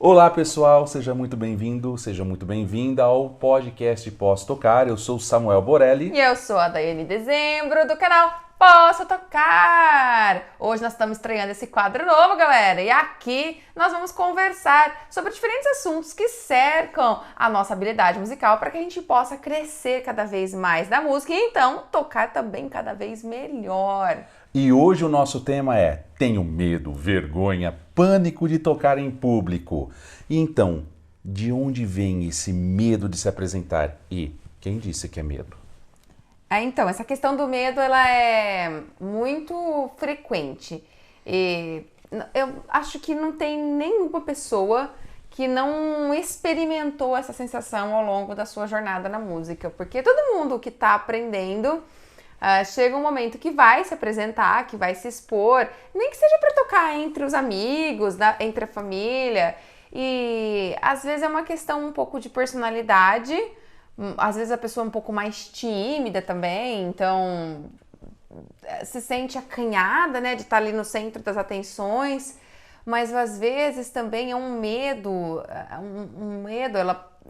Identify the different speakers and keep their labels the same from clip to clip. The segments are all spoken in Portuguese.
Speaker 1: Olá pessoal, seja muito bem-vindo, seja muito bem-vinda ao podcast Posso Tocar. Eu sou Samuel Borelli.
Speaker 2: E eu sou a Daiane Dezembro do canal Posso Tocar! Hoje nós estamos estreando esse quadro novo, galera, e aqui nós vamos conversar sobre diferentes assuntos que cercam a nossa habilidade musical para que a gente possa crescer cada vez mais na música e então tocar também cada vez melhor.
Speaker 1: E hoje o nosso tema é Tenho medo, vergonha, pânico de tocar em público. E então, de onde vem esse medo de se apresentar? E quem disse que é medo?
Speaker 2: Então, essa questão do medo, ela é muito frequente. E eu acho que não tem nenhuma pessoa que não experimentou essa sensação ao longo da sua jornada na música. Porque todo mundo que está aprendendo, chega um momento que vai se apresentar, que vai se expor, nem que seja para tocar entre os amigos, entre a família. E às vezes é uma questão um pouco de personalidade. Às vezes a pessoa é um pouco mais tímida também, então se sente acanhada, né, de estar ali no centro das atenções, mas às vezes também é um medo,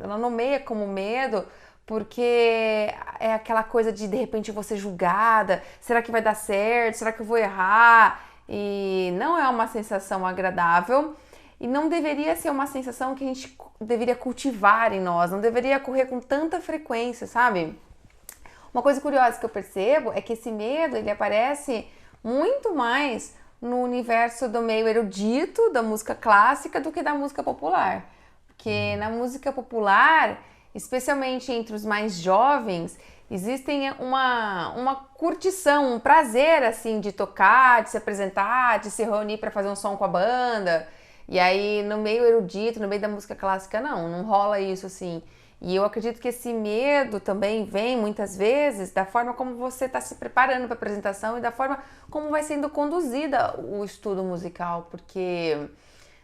Speaker 2: ela nomeia como medo, porque é aquela coisa de repente eu vou ser julgada, será que vai dar certo, será que eu vou errar? E não é uma sensação agradável. E não deveria ser uma sensação que a gente deveria cultivar em nós, não deveria ocorrer com tanta frequência, sabe? Uma coisa curiosa que eu percebo é que esse medo, ele aparece muito mais no universo do meio erudito, da música clássica, do que da música popular. Porque na música popular, especialmente entre os mais jovens, existem uma curtição, um prazer, assim, de tocar, de se apresentar, de se reunir para fazer um som com a banda. E aí, no meio erudito, no meio da música clássica, não rola isso, assim. E eu acredito que esse medo também vem, muitas vezes, da forma como você está se preparando para a apresentação e da forma como vai sendo conduzida o estudo musical, porque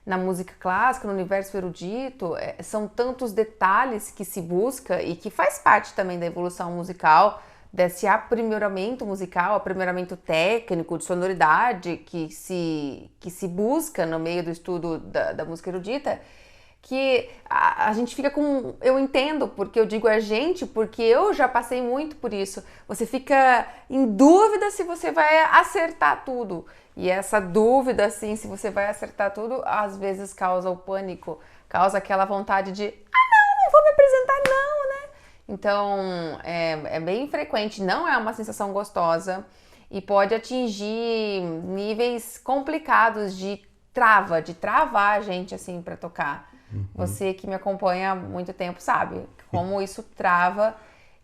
Speaker 2: na música clássica, no universo erudito, são tantos detalhes que se busca e que faz parte também da evolução musical, desse aprimoramento musical, aprimoramento técnico, de sonoridade que se busca no meio do estudo da música erudita, que a gente fica com... Eu entendo porque eu digo a gente, porque eu já passei muito por isso. Você fica em dúvida se você vai acertar tudo. E essa dúvida, assim, se você vai acertar tudo, às vezes causa o pânico, causa aquela vontade de não vou me apresentar não, né? Então, é bem frequente, não é uma sensação gostosa e pode atingir níveis complicados de travar a gente, assim, para tocar. Você que me acompanha há muito tempo sabe como isso trava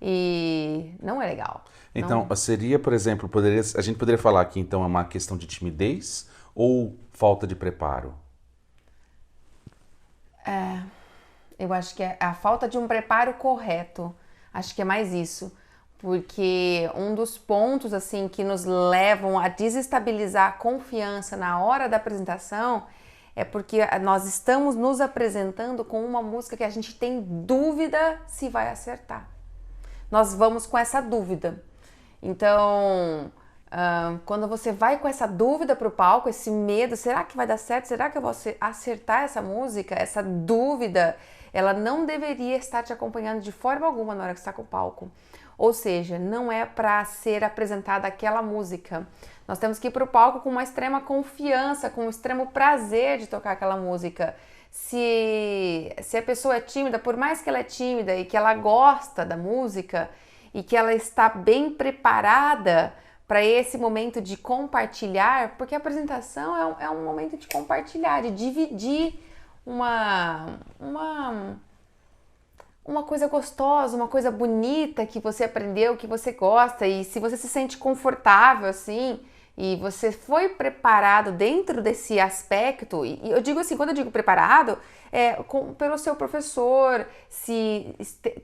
Speaker 2: e não é legal.
Speaker 1: Então, seria, por exemplo, a gente poderia falar que então é uma questão de timidez ou falta de preparo?
Speaker 2: Eu acho que é a falta de um preparo correto. Acho que é mais isso. Porque um dos pontos assim que nos levam a desestabilizar a confiança na hora da apresentação é porque nós estamos nos apresentando com uma música que a gente tem dúvida se vai acertar. Nós vamos com essa dúvida. Então, quando você vai com essa dúvida para o palco, esse medo, será que vai dar certo? Será que eu vou acertar essa música? Essa dúvida, ela não deveria estar te acompanhando de forma alguma na hora que você está com o palco. Ou seja, não é para ser apresentada aquela música. Nós temos que ir para o palco com uma extrema confiança, com um extremo prazer de tocar aquela música. Se a pessoa é tímida, por mais que ela é tímida e que ela gosta da música e que ela está bem preparada para esse momento de compartilhar, porque a apresentação é um momento de compartilhar, de dividir uma coisa gostosa, uma coisa bonita que você aprendeu, que você gosta, e se você se sente confortável assim, e você foi preparado dentro desse aspecto, e eu digo assim, quando eu digo preparado, pelo seu professor, se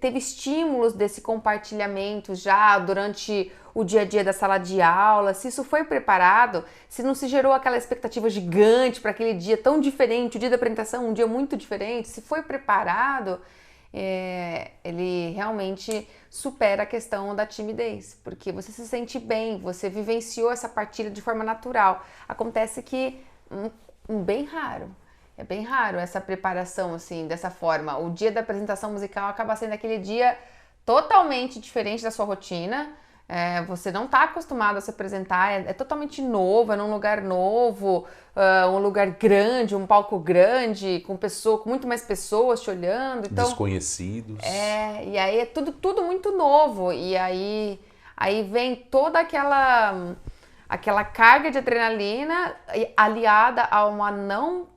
Speaker 2: teve estímulos desse compartilhamento já durante o dia a dia da sala de aula, se isso foi preparado, se não se gerou aquela expectativa gigante para aquele dia tão diferente, o dia da apresentação, um dia muito diferente, se foi preparado, ele realmente supera a questão da timidez, porque você se sente bem, você vivenciou essa partilha de forma natural. Acontece que, bem raro, É bem raro essa preparação, assim, dessa forma. O dia da apresentação musical acaba sendo aquele dia totalmente diferente da sua rotina. Você não está acostumado a se apresentar, é totalmente novo, é num lugar novo, um lugar grande, um palco grande, com muito mais pessoas te olhando. Então,
Speaker 1: desconhecidos.
Speaker 2: E aí é tudo muito novo. E aí vem toda aquela carga de adrenalina aliada a uma não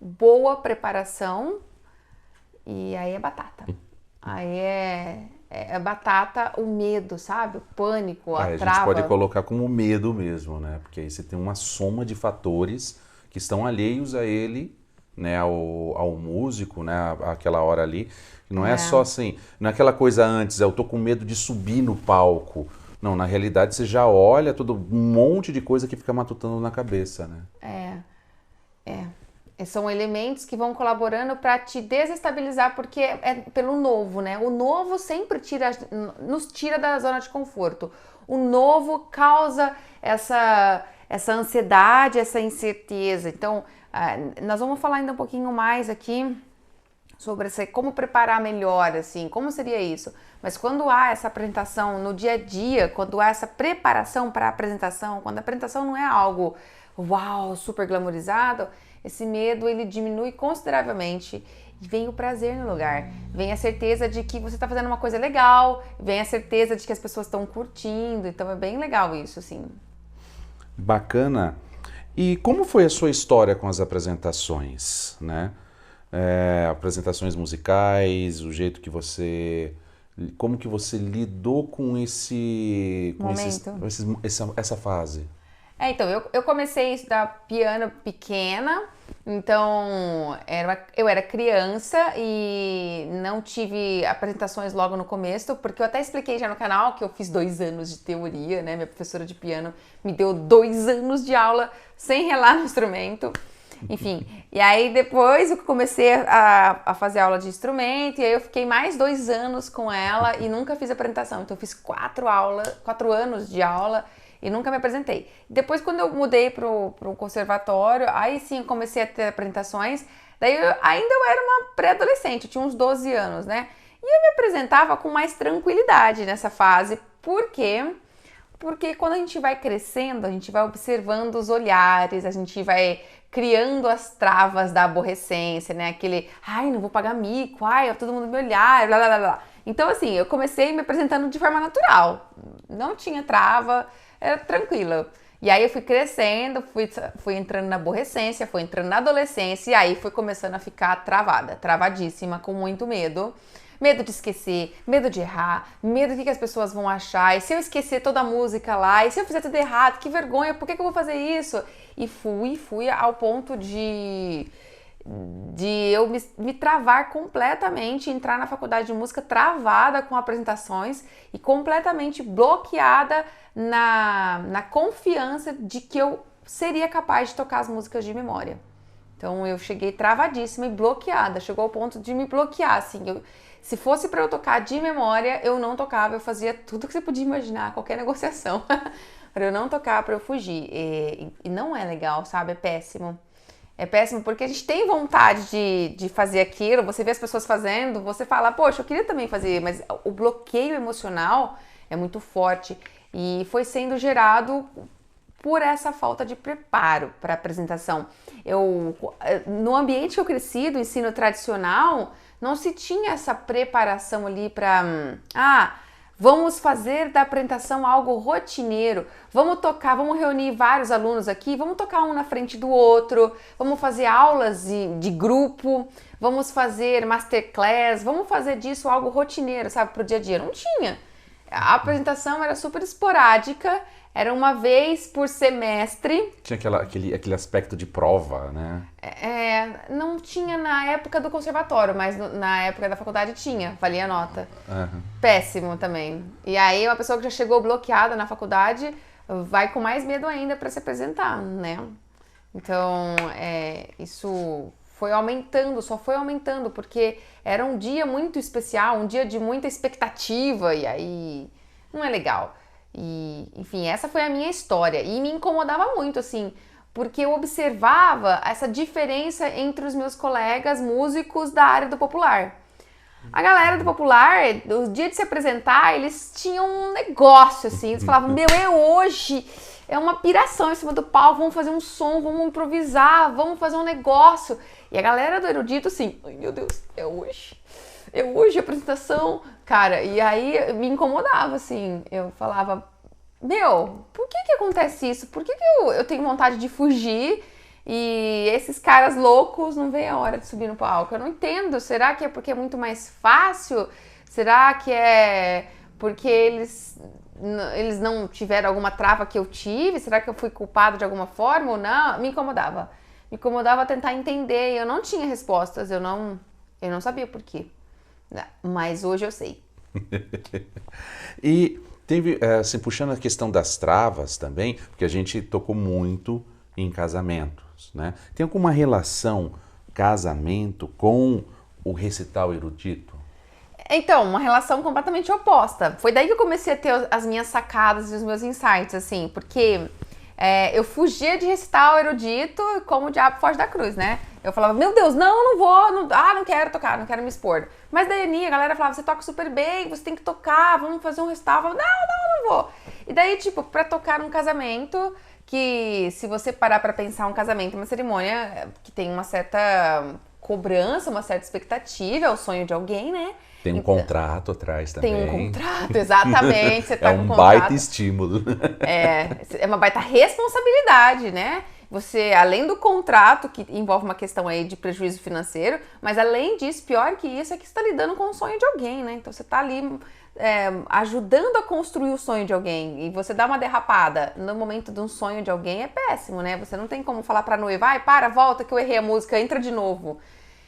Speaker 2: boa preparação, e aí é batata. Aí é batata, o medo, sabe? O pânico, a trava.
Speaker 1: A gente pode colocar como medo mesmo, né? Porque aí você tem uma soma de fatores que estão alheios a ele, né? Ao músico, né? Aquela hora ali. Não é só assim, não é aquela coisa antes, eu tô com medo de subir no palco. Não, na realidade você já olha todo um monte de coisa que fica matutando na cabeça, né?
Speaker 2: São elementos que vão colaborando para te desestabilizar, porque é pelo novo, né? O novo sempre nos tira da zona de conforto. O novo causa essa ansiedade, essa incerteza. Então, nós vamos falar ainda um pouquinho mais aqui sobre como preparar melhor, assim, como seria isso. Mas quando há essa apresentação no dia a dia, quando há essa preparação para a apresentação, quando a apresentação não é algo, uau, super glamorizado, esse medo ele diminui consideravelmente e vem o prazer no lugar. Vem a certeza de que você está fazendo uma coisa legal, vem a certeza de que as pessoas estão curtindo, então é bem legal isso, assim.
Speaker 1: Bacana. E como foi a sua história com as apresentações, né? Apresentações musicais, o jeito que você... Como que você lidou com essa fase?
Speaker 2: Então, eu comecei a estudar piano pequena, então eu era criança e não tive apresentações logo no começo, porque eu até expliquei já no canal que eu fiz 2 anos de teoria, né? Minha professora de piano me deu 2 anos de aula sem relar no instrumento. Enfim, e aí depois eu comecei a fazer aula de instrumento, e aí eu fiquei mais 2 anos com ela e nunca fiz apresentação. Então eu fiz 4 anos de aula e nunca me apresentei. Depois, quando eu mudei pro conservatório, aí sim eu comecei a ter apresentações. Daí ainda eu era uma pré-adolescente, eu tinha uns 12 anos, né? E eu me apresentava com mais tranquilidade nessa fase. Por quê? Porque quando a gente vai crescendo, a gente vai observando os olhares, a gente vai criando as travas da aborrecência, né? Aquele, ai, não vou pagar mico, ai, todo mundo me olhar, blá, blá, blá, blá. Então, assim, eu comecei me apresentando de forma natural. Não tinha trava, era tranquila. E aí eu fui crescendo, fui entrando na aborrecência, fui entrando na adolescência, e aí fui começando a ficar travadíssima, com muito medo. Medo de esquecer, medo de errar, medo do que as pessoas vão achar, e se eu esquecer toda a música lá, e se eu fizer tudo errado, que vergonha, por que eu vou fazer isso? E fui ao ponto de eu me travar completamente, entrar na faculdade de música travada com apresentações e completamente bloqueada na confiança de que eu seria capaz de tocar as músicas de memória. Então eu cheguei travadíssima e bloqueada, chegou ao ponto de me bloquear, assim, se fosse para eu tocar de memória, eu não tocava, eu fazia tudo que você podia imaginar, qualquer negociação, para eu não tocar, para eu fugir. E não é legal, sabe? É péssimo. É péssimo porque a gente tem vontade de fazer aquilo, você vê as pessoas fazendo, você fala, poxa, eu queria também fazer, mas o bloqueio emocional é muito forte e foi sendo gerado por essa falta de preparo para a apresentação. No ambiente que eu cresci, do ensino tradicional, não se tinha essa preparação ali para... vamos fazer da apresentação algo rotineiro, vamos tocar, vamos reunir vários alunos aqui, vamos tocar um na frente do outro, vamos fazer aulas de grupo, vamos fazer masterclass, vamos fazer disso algo rotineiro, sabe, para o dia a dia. Não tinha. A apresentação era super esporádica, era uma vez por semestre.
Speaker 1: Tinha aquele aspecto de prova, né?
Speaker 2: Não tinha na época do conservatório, mas na época da faculdade tinha, valia a nota.
Speaker 1: Uhum.
Speaker 2: Péssimo também. E aí uma pessoa que já chegou bloqueada na faculdade vai com mais medo ainda para se apresentar, né? Então, isso foi aumentando, só foi aumentando, porque era um dia muito especial, um dia de muita expectativa, e aí não é legal. E, enfim, essa foi a minha história. E me incomodava muito, assim, porque eu observava essa diferença entre os meus colegas músicos da área do popular. A galera do popular, no dia de se apresentar, eles tinham um negócio, assim, eles falavam, meu, é hoje, é uma piração em cima do palco, vamos fazer um som, vamos improvisar, vamos fazer um negócio. E a galera do erudito, assim, ai meu Deus, é hoje a apresentação. Cara, e aí me incomodava, assim, eu falava, meu, por que acontece isso? Por que eu tenho vontade de fugir e esses caras loucos não veem a hora de subir no palco? Eu não entendo. Será que é porque é muito mais fácil? Será que é porque eles não tiveram alguma trava que eu tive? Será que eu fui culpado de alguma forma ou não? Me incomodava. Me incomodava tentar entender. Eu não tinha respostas. Eu não sabia por quê. Mas hoje eu sei.
Speaker 1: E teve, assim, puxando a questão das travas também, porque a gente tocou muito em casamentos, né? Tem alguma relação casamento com o recital erudito?
Speaker 2: Então, uma relação completamente oposta. Foi daí que eu comecei a ter as minhas sacadas e os meus insights, assim, porque eu fugia de recital erudito como o diabo foge da cruz, né? Eu falava, meu Deus, não vou, não quero tocar, não quero me expor. Mas daí a galera falava, você toca super bem, você tem que tocar, vamos fazer um recital. Eu falava, não vou. E daí, tipo, pra tocar num casamento, que se você parar pra pensar um casamento, uma cerimônia que tem uma certa cobrança, uma certa expectativa, é o sonho de alguém, né?
Speaker 1: Tem um contrato atrás também.
Speaker 2: Tem um contrato, exatamente. Você tá
Speaker 1: é
Speaker 2: com
Speaker 1: um
Speaker 2: contrato.
Speaker 1: baita estímulo.
Speaker 2: É uma baita responsabilidade, né? Você, além do contrato, que envolve uma questão aí de prejuízo financeiro, mas além disso, pior que isso, é que você está lidando com o sonho de alguém, né? Então você está ali ajudando a construir o sonho de alguém. E você dá uma derrapada no momento de um sonho de alguém é péssimo, né? Você não tem como falar pra noiva, vai, volta que eu errei a música, entra de novo.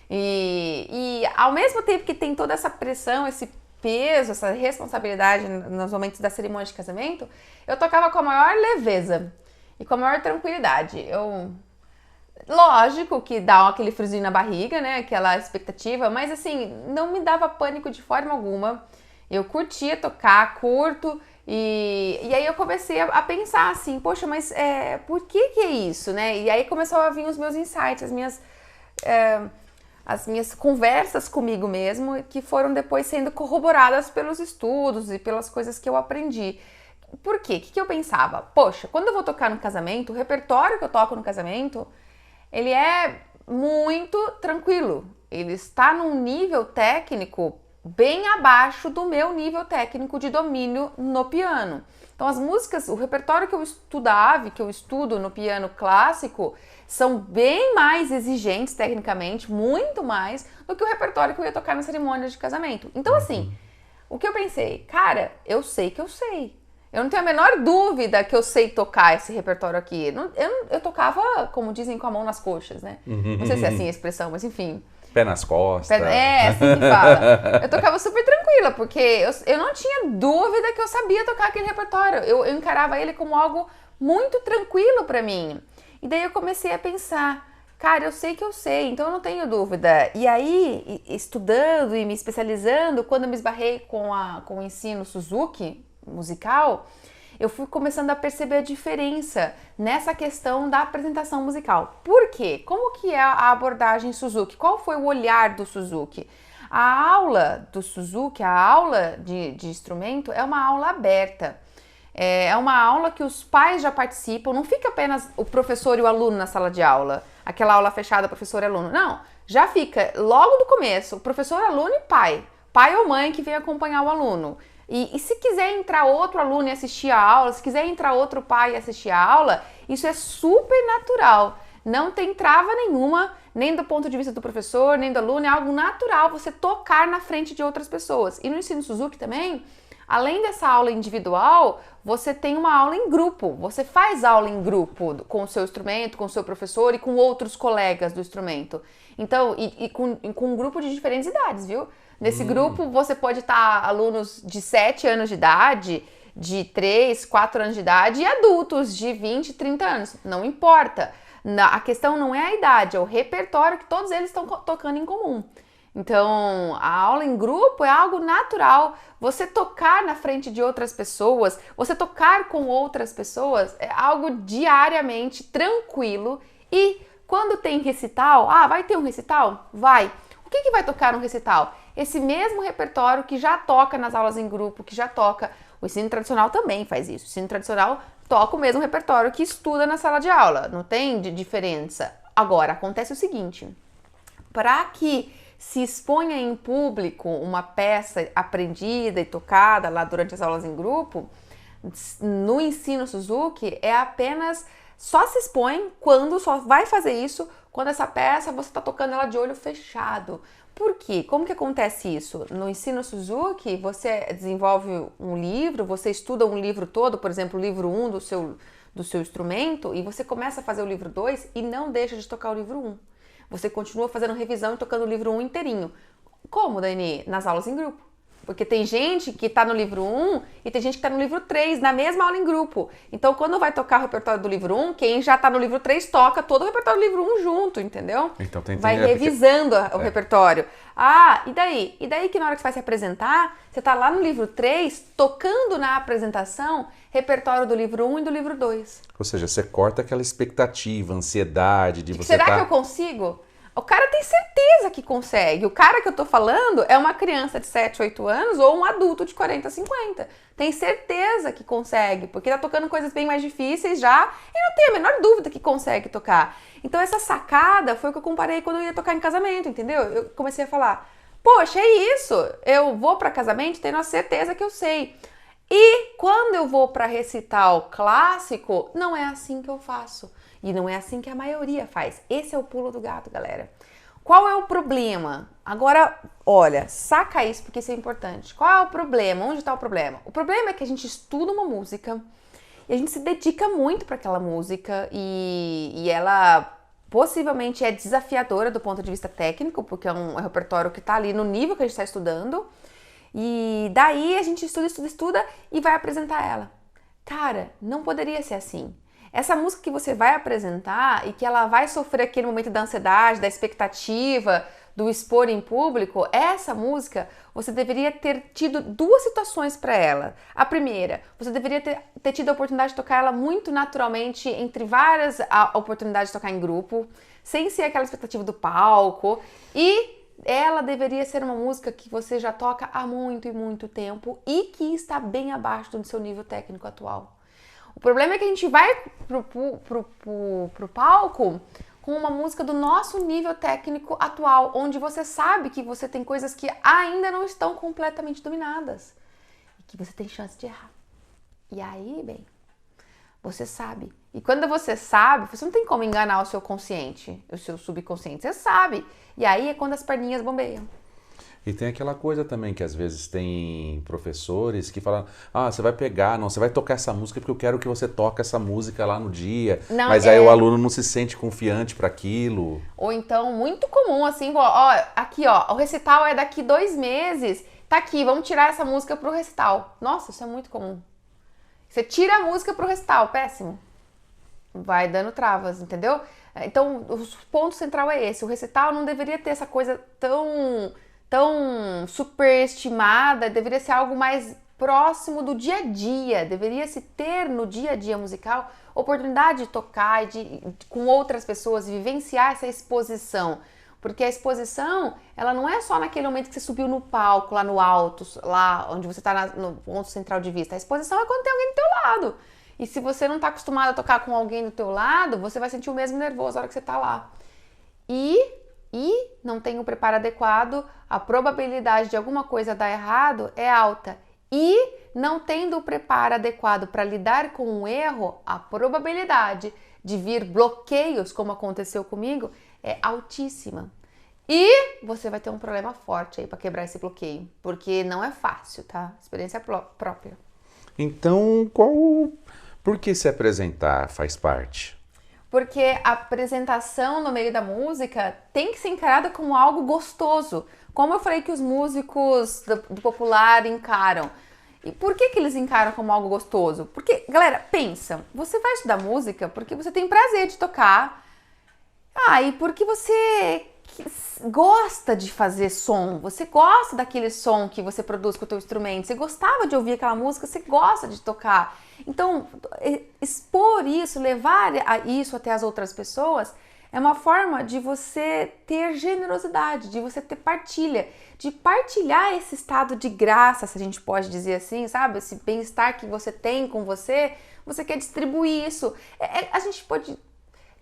Speaker 2: E ao mesmo tempo que tem toda essa pressão, esse peso, essa responsabilidade nos momentos da cerimônia de casamento, eu tocava com a maior leveza e com a maior tranquilidade. Lógico que dá aquele friozinho na barriga, né? Aquela expectativa, mas assim, não me dava pânico de forma alguma. Eu curtia tocar, curto, e aí eu comecei a pensar assim, poxa, mas por que é isso, né? E aí começou a vir os meus insights, as minhas conversas comigo mesmo, que foram depois sendo corroboradas pelos estudos e pelas coisas que eu aprendi. Por quê? O que eu pensava? Poxa, quando eu vou tocar no casamento, o repertório que eu toco no casamento, ele é muito tranquilo. Ele está num nível técnico bem abaixo do meu nível técnico de domínio no piano. Então as músicas, o repertório que eu estudava, que eu estudo no piano clássico, são bem mais exigentes tecnicamente, muito mais, do que o repertório que eu ia tocar na cerimônia de casamento. Então assim, o que eu pensei? Cara, eu sei que eu sei. Eu não tenho a menor dúvida que eu sei tocar esse repertório aqui. Eu tocava, como dizem, com a mão nas coxas, né? Não sei se é assim a expressão, mas enfim.
Speaker 1: Pé nas costas.
Speaker 2: Assim que fala. Eu tocava super tranquila, porque eu não tinha dúvida que eu sabia tocar aquele repertório. Eu encarava ele como algo muito tranquilo pra mim. E daí eu comecei a pensar, cara, eu sei que eu sei, então eu não tenho dúvida. E aí, estudando e me especializando, quando eu me esbarrei com o ensino Suzuki musical, eu fui começando a perceber a diferença nessa questão da apresentação musical. Por quê? Como que é a abordagem Suzuki? Qual foi o olhar do Suzuki? A aula do Suzuki, a aula de instrumento, é uma aula aberta. É uma aula que os pais já participam, não fica apenas o professor e o aluno na sala de aula, aquela aula fechada, professor e aluno. Não, já fica logo do começo, professor, aluno e pai ou mãe que vem acompanhar o aluno. E se quiser entrar outro aluno e assistir a aula, se quiser entrar outro pai e assistir a aula, isso é super natural. Não tem trava nenhuma, nem do ponto de vista do professor, nem do aluno, é algo natural você tocar na frente de outras pessoas. E no ensino Suzuki também, além dessa aula individual, você tem uma aula em grupo. Você faz aula em grupo com o seu instrumento, com o seu professor e com outros colegas do instrumento. Então, com um grupo de diferentes idades, viu? Nesse grupo você pode estar alunos de 7 anos de idade, de 3, 4 anos de idade e adultos de 20, 30 anos. Não importa. A questão não é a idade, é o repertório que todos eles estão tocando em comum. Então, a aula em grupo é algo natural. Você tocar na frente de outras pessoas, você tocar com outras pessoas é algo diariamente tranquilo. E quando tem recital, vai ter um recital? Vai. O que vai tocar no recital? Esse mesmo repertório que já toca nas aulas em grupo, que já toca. O ensino tradicional também faz isso. O ensino tradicional toca o mesmo repertório que estuda na sala de aula. Não tem diferença. Agora, acontece o seguinte. Para que se exponha em público uma peça aprendida e tocada lá durante as aulas em grupo, no ensino Suzuki é apenas, só se expõe quando, só vai fazer isso quando essa peça você está tocando ela de olho fechado. Por quê? Como que acontece isso? No ensino Suzuki, você desenvolve um livro, você estuda um livro todo, por exemplo, o livro 1 do seu instrumento, e você começa a fazer o livro 2 e não deixa de tocar o livro 1. Você continua fazendo revisão e tocando o livro 1 inteirinho. Como, Dani? Nas aulas em grupo. Porque tem gente que está no livro 1 e tem gente que está no livro 3, na mesma aula em grupo. Então, quando vai tocar o repertório do livro 1, quem já está no livro 3 toca todo o repertório do livro 1 junto, entendeu?
Speaker 1: Então,
Speaker 2: vai revisando o repertório. E daí? E daí que na hora que você vai se apresentar, você está lá no livro 3, tocando na apresentação repertório do livro 1 e do livro 2.
Speaker 1: Ou seja, você corta aquela expectativa, ansiedade de você
Speaker 2: Será que eu consigo? O cara tem certeza que consegue. O cara que eu tô falando é uma criança de 7, 8 anos ou um adulto de 40, 50. Tem certeza que consegue, porque tá tocando coisas bem mais difíceis já e não tem a menor dúvida que consegue tocar. Então essa sacada foi o que eu comparei quando eu ia tocar em casamento, entendeu? Eu comecei a falar, poxa, é isso. Eu vou pra casamento tendo a certeza que eu sei. E quando eu vou para recital clássico, não é assim que eu faço. E não é assim que a maioria faz. Esse é o pulo do gato, galera. Qual é o problema? Agora, olha, saca isso porque isso é importante. Qual é o problema? Onde está o problema? O problema é que a gente estuda uma música e a gente se dedica muito para aquela música e ela possivelmente é desafiadora do ponto de vista técnico, porque é um repertório que está ali no nível que a gente está estudando. E daí a gente estuda e vai apresentar ela. Cara, não poderia ser assim. Essa música que você vai apresentar e que ela vai sofrer aquele momento da ansiedade, da expectativa, do expor em público, essa música você deveria ter tido duas situações para ela. A primeira, você deveria ter tido a oportunidade de tocar ela muito naturalmente, entre várias oportunidades de tocar em grupo, sem ser aquela expectativa do palco, e ela deveria ser uma música que você já toca há muito e muito tempo e que está bem abaixo do seu nível técnico atual. O problema é que a gente vai pro palco com uma música do nosso nível técnico atual, onde você sabe que você tem coisas que ainda não estão completamente dominadas e que você tem chance de errar. E aí, bem, você sabe. E quando você sabe, você não tem como enganar o seu consciente, o seu subconsciente, você sabe. E aí é quando as perninhas bombeiam.
Speaker 1: E tem aquela coisa também que às vezes tem professores que falam, você vai pegar, você vai tocar essa música porque eu quero que você toque essa música lá no dia. Não, mas aí o aluno não se sente confiante para aquilo.
Speaker 2: Ou então, muito comum, assim, aqui, o recital é daqui 2 meses, tá aqui, vamos tirar essa música pro recital. Nossa, isso é muito comum. Você tira a música pro recital, péssimo. Vai dando travas, entendeu? Então, o ponto central é esse. O recital não deveria ter essa coisa tão superestimada, deveria ser algo mais próximo do dia a dia, deveria se ter no dia a dia musical oportunidade de tocar com outras pessoas, vivenciar essa exposição, porque a exposição, ela não é só naquele momento que você subiu no palco, lá no alto, lá onde você está no ponto central de vista, a exposição é quando tem alguém do teu lado, e se você não está acostumado a tocar com alguém do teu lado, você vai sentir o mesmo nervoso na hora que você está lá, e não tem o preparo adequado, a probabilidade de alguma coisa dar errado é alta. E não tendo o preparo adequado para lidar com um erro, a probabilidade de vir bloqueios, como aconteceu comigo, é altíssima. E você vai ter um problema forte aí para quebrar esse bloqueio, porque não é fácil, tá? Experiência própria.
Speaker 1: Então, por que se apresentar faz parte?
Speaker 2: Porque a apresentação no meio da música tem que ser encarada como algo gostoso. Como eu falei que os músicos do popular encaram. E por que eles encaram como algo gostoso? Porque, galera, pensa, você vai estudar música porque você tem prazer de tocar. E porque você gosta de fazer som, você gosta daquele som que você produz com o teu instrumento, você gostava de ouvir aquela música, você gosta de tocar. Então, expor isso, levar isso até as outras pessoas é uma forma de você ter generosidade, de você ter partilha, de partilhar esse estado de graça, se a gente pode dizer assim, sabe? Esse bem-estar que você tem com você quer distribuir isso. A gente pode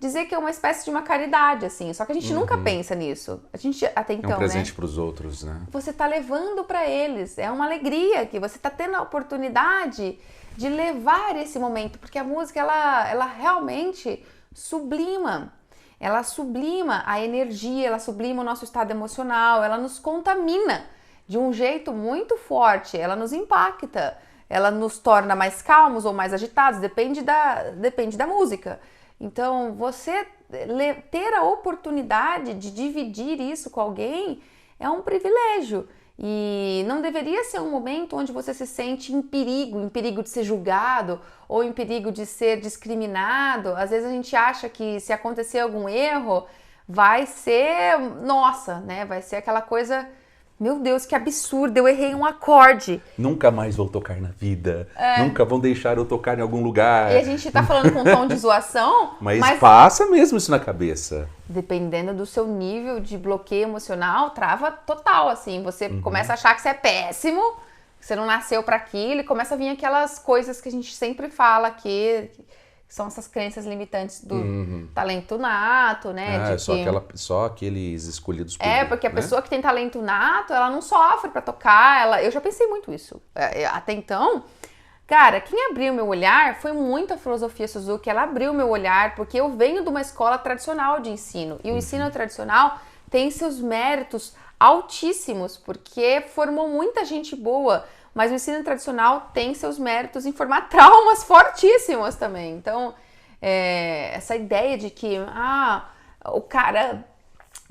Speaker 2: dizer que é uma espécie de uma caridade, assim, só que a gente nunca pensa nisso. A gente, até então,
Speaker 1: é um presente para os outros, né?
Speaker 2: Você tá levando para eles, é uma alegria que você tá tendo a oportunidade de levar esse momento, porque a música, ela realmente sublima. Ela sublima a energia, ela sublima o nosso estado emocional, ela nos contamina de um jeito muito forte, ela nos impacta, ela nos torna mais calmos ou mais agitados, depende da música. Então, você ter a oportunidade de dividir isso com alguém é um privilégio. E não deveria ser um momento onde você se sente em perigo de ser julgado ou em perigo de ser discriminado. Às vezes a gente acha que se acontecer algum erro, vai ser, nossa, né? Vai ser aquela coisa, meu Deus, que absurdo, eu errei um acorde.
Speaker 1: Nunca mais vou tocar na vida, nunca vão deixar eu tocar em algum lugar.
Speaker 2: E a gente tá falando com um tom de zoação,
Speaker 1: mas passa mesmo isso na cabeça.
Speaker 2: Dependendo do seu nível de bloqueio emocional, trava total, assim. Você começa a achar que você é péssimo, que você não nasceu para aquilo, e começa a vir aquelas coisas que a gente sempre fala aqui, que são essas crenças limitantes do talento nato, né?
Speaker 1: Só aqueles escolhidos por
Speaker 2: porque a pessoa que tem talento nato, ela não sofre para tocar, eu já pensei muito isso. Até então, cara, quem abriu meu olhar foi muito a filosofia Suzuki, ela abriu meu olhar, porque eu venho de uma escola tradicional de ensino, e o ensino tradicional tem seus méritos altíssimos, porque formou muita gente boa, mas o ensino tradicional tem seus méritos em formar traumas fortíssimos também. Então, essa ideia de que o cara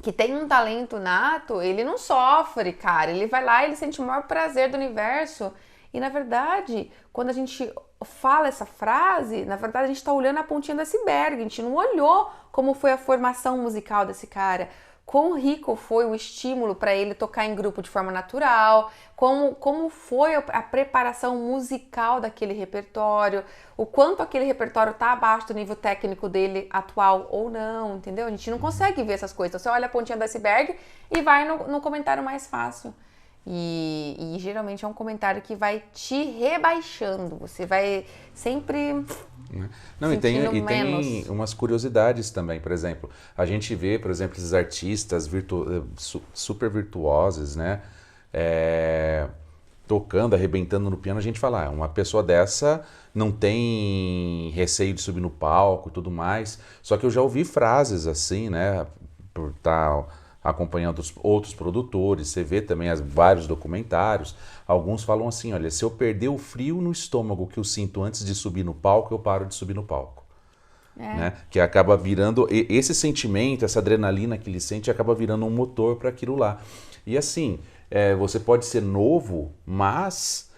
Speaker 2: que tem um talento nato, ele não sofre, cara, ele vai lá e ele sente o maior prazer do universo. E, na verdade, quando a gente fala essa frase, na verdade a gente está olhando a pontinha do iceberg, a gente não olhou como foi a formação musical desse cara, quão rico foi o estímulo para ele tocar em grupo de forma natural, como foi a preparação musical daquele repertório, o quanto aquele repertório está abaixo do nível técnico dele atual ou não, entendeu? A gente não consegue ver essas coisas, você olha a pontinha do iceberg e vai no comentário mais fácil. E geralmente é um comentário que vai te rebaixando, você vai sempre
Speaker 1: não, e tem umas curiosidades também, por exemplo, a gente vê, por exemplo, esses artistas super virtuosos, né, tocando, arrebentando no piano, a gente fala, uma pessoa dessa não tem receio de subir no palco e tudo mais, só que eu já ouvi frases assim, né, por tal acompanhando os outros produtores, você vê também vários documentários, alguns falam assim, olha, se eu perder o frio no estômago que eu sinto antes de subir no palco, eu paro de subir no palco. Né? Que acaba virando, esse sentimento, essa adrenalina que ele sente, acaba virando um motor para aquilo lá. E assim, você pode ser novo, mas,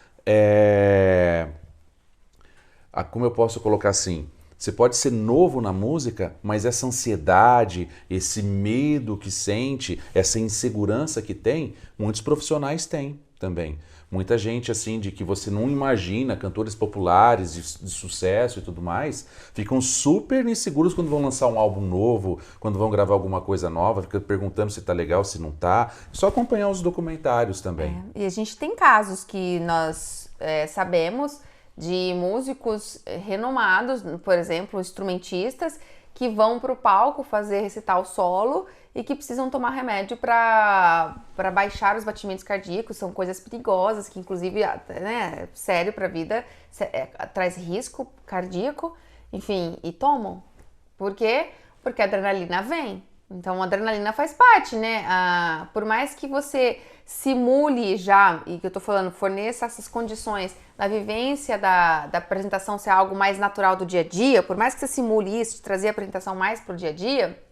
Speaker 1: como eu posso colocar assim, você pode ser novo na música, mas essa ansiedade, esse medo que sente, essa insegurança que tem, muitos profissionais têm também. Muita gente, assim, de que você não imagina, cantores populares de sucesso e tudo mais, ficam super inseguros quando vão lançar um álbum novo, quando vão gravar alguma coisa nova, ficam perguntando se tá legal, se não tá. Só acompanhar os documentários também.
Speaker 2: E a gente tem casos que nós sabemos de músicos renomados, por exemplo, instrumentistas, que vão para o palco fazer recital solo e que precisam tomar remédio para baixar os batimentos cardíacos, são coisas perigosas, que inclusive, né, sério para a vida, traz risco cardíaco, enfim, e tomam. Por quê? Porque a adrenalina vem. Então, a adrenalina faz parte, né? Por mais que você simule já, e que eu tô falando, forneça essas condições da vivência da apresentação ser algo mais natural do dia a dia, por mais que você simule isso, de trazer a apresentação mais pro dia a dia,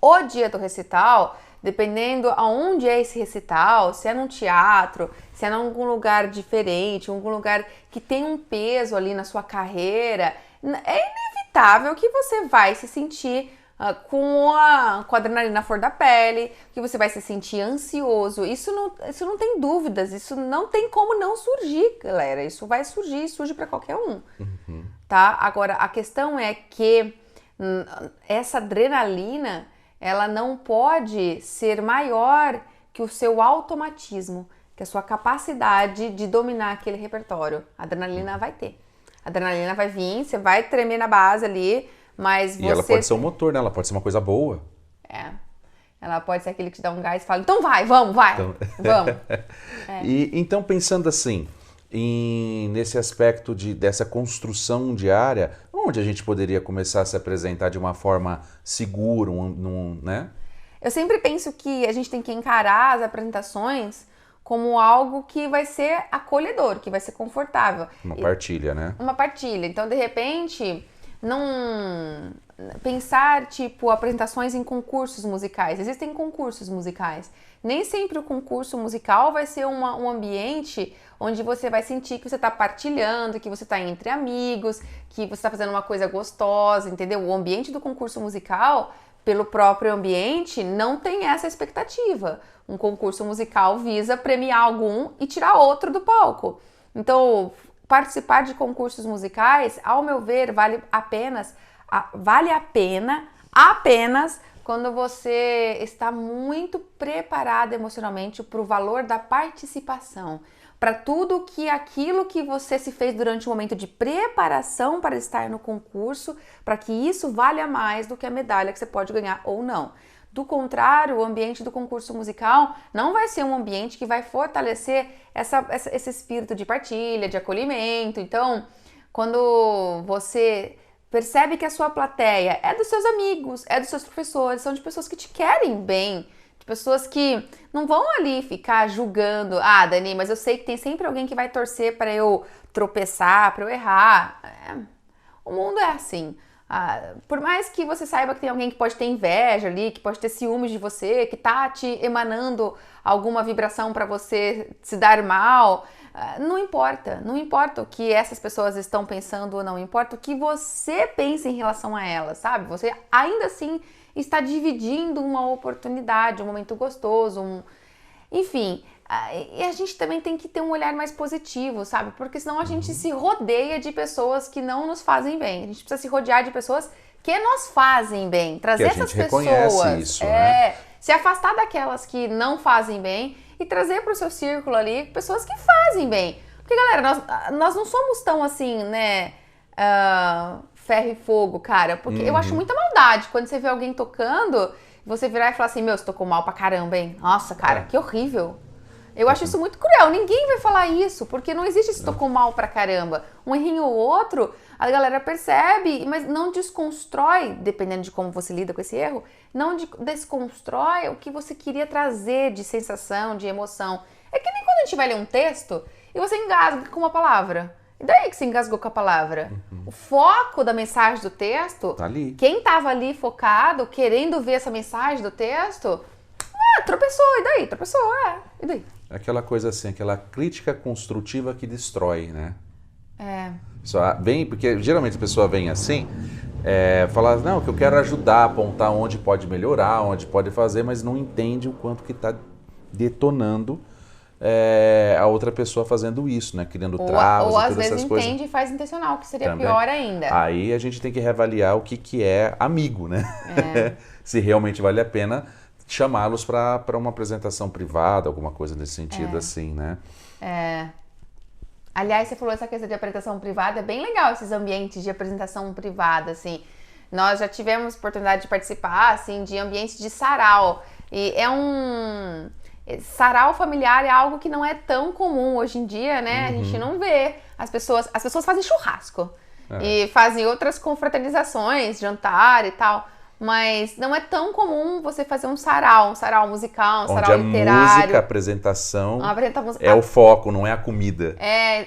Speaker 2: o dia do recital, dependendo aonde é esse recital, se é num teatro, se é em algum lugar diferente, algum lugar que tem um peso ali na sua carreira, é inevitável que você vai se sentir com a adrenalina à flor da pele, que você vai se sentir ansioso. Isso não tem dúvidas, isso não tem como não surgir, galera. Isso vai surgir, surge para qualquer um, tá? Agora, a questão é que essa adrenalina, ela não pode ser maior que o seu automatismo, que a sua capacidade de dominar aquele repertório. A adrenalina vai ter. A adrenalina vai vir, você vai tremer na base ali, mas você...
Speaker 1: E ela pode ser um motor, né? Ela pode ser uma coisa boa.
Speaker 2: Ela pode ser aquele que te dá um gás e fala, então vai, vamos, vamos.
Speaker 1: E então, pensando assim, nesse aspecto dessa construção diária, onde a gente poderia começar a se apresentar de uma forma segura, né?
Speaker 2: Eu sempre penso que a gente tem que encarar as apresentações como algo que vai ser acolhedor, que vai ser confortável.
Speaker 1: Uma partilha, né?
Speaker 2: Uma partilha. Então, de repente, não pensar, tipo, apresentações em concursos musicais. Existem concursos musicais. Nem sempre o concurso musical vai ser um ambiente onde você vai sentir que você está partilhando, que você está entre amigos, que você está fazendo uma coisa gostosa, entendeu? O ambiente do concurso musical, pelo próprio ambiente, não tem essa expectativa. Um concurso musical visa premiar algum e tirar outro do palco. Então, participar de concursos musicais, ao meu ver, vale a pena apenas quando você está muito preparado emocionalmente para o valor da participação, para tudo que aquilo que você se fez durante o momento de preparação para estar no concurso, para que isso valha mais do que a medalha que você pode ganhar ou não. Do contrário, o ambiente do concurso musical não vai ser um ambiente que vai fortalecer esse espírito de partilha, de acolhimento. Então, quando você percebe que a sua plateia é dos seus amigos, é dos seus professores, são de pessoas que te querem bem, de pessoas que não vão ali ficar julgando, Dani, mas eu sei que tem sempre alguém que vai torcer para eu tropeçar, para eu errar. O mundo é assim. Por mais que você saiba que tem alguém que pode ter inveja ali, que pode ter ciúmes de você, que tá te emanando alguma vibração para você se dar mal, não importa o que essas pessoas estão pensando ou não importa o que você pensa em relação a elas, sabe? Você ainda assim está dividindo uma oportunidade, um momento gostoso, enfim. E a gente também tem que ter um olhar mais positivo, sabe? Porque senão a gente se rodeia de pessoas que não nos fazem bem. A gente precisa se rodear de pessoas que nos fazem bem. Trazer essas pessoas.
Speaker 1: Reconhece isso, né?
Speaker 2: Se afastar daquelas que não fazem bem e trazer para o seu círculo ali pessoas que fazem bem. Porque, galera, nós não somos tão assim, né? Ferro e fogo, cara. Porque eu acho muita maldade quando você vê alguém tocando, você virar e falar assim, você tocou mal pra caramba, hein? Nossa, cara, que horrível. Eu acho isso muito cruel, ninguém vai falar isso, porque não existe se tocou mal pra caramba. Um errinho ou outro, a galera percebe, mas não desconstrói, dependendo de como você lida com esse erro, não desconstrói o que você queria trazer de sensação, de emoção. É que nem quando a gente vai ler um texto e você engasga com uma palavra. E daí que você engasgou com a palavra? O foco da mensagem do texto,
Speaker 1: tá ali.
Speaker 2: Quem tava ali focado, querendo ver essa mensagem do texto, tropeçou, e daí? Tropeçou, e daí?
Speaker 1: Aquela coisa assim, aquela crítica construtiva que destrói, né?
Speaker 2: Só
Speaker 1: vem, porque geralmente a pessoa vem assim, fala, não, que eu quero ajudar, apontar onde pode melhorar, onde pode fazer, mas não entende o quanto que está detonando a outra pessoa fazendo isso, né? Criando travas
Speaker 2: ou
Speaker 1: e
Speaker 2: às
Speaker 1: todas
Speaker 2: vezes
Speaker 1: essas coisas.
Speaker 2: Entende e faz intencional, que seria
Speaker 1: Também.
Speaker 2: Pior ainda.
Speaker 1: Aí a gente tem que reavaliar o que é amigo, né? Se realmente vale a pena chamá-los para uma apresentação privada, alguma coisa nesse sentido assim, né?
Speaker 2: Aliás, você falou essa questão de apresentação privada, é bem legal esses ambientes de apresentação privada, assim. Nós já tivemos oportunidade de participar, assim, de ambientes de sarau. E sarau familiar é algo que não é tão comum hoje em dia, né? A gente não vê. As pessoas fazem churrasco e fazem outras confraternizações, jantar e tal. Mas não é tão comum você fazer um sarau musical, um sarau literário.
Speaker 1: Onde a música, a apresentação é o foco, não é a comida.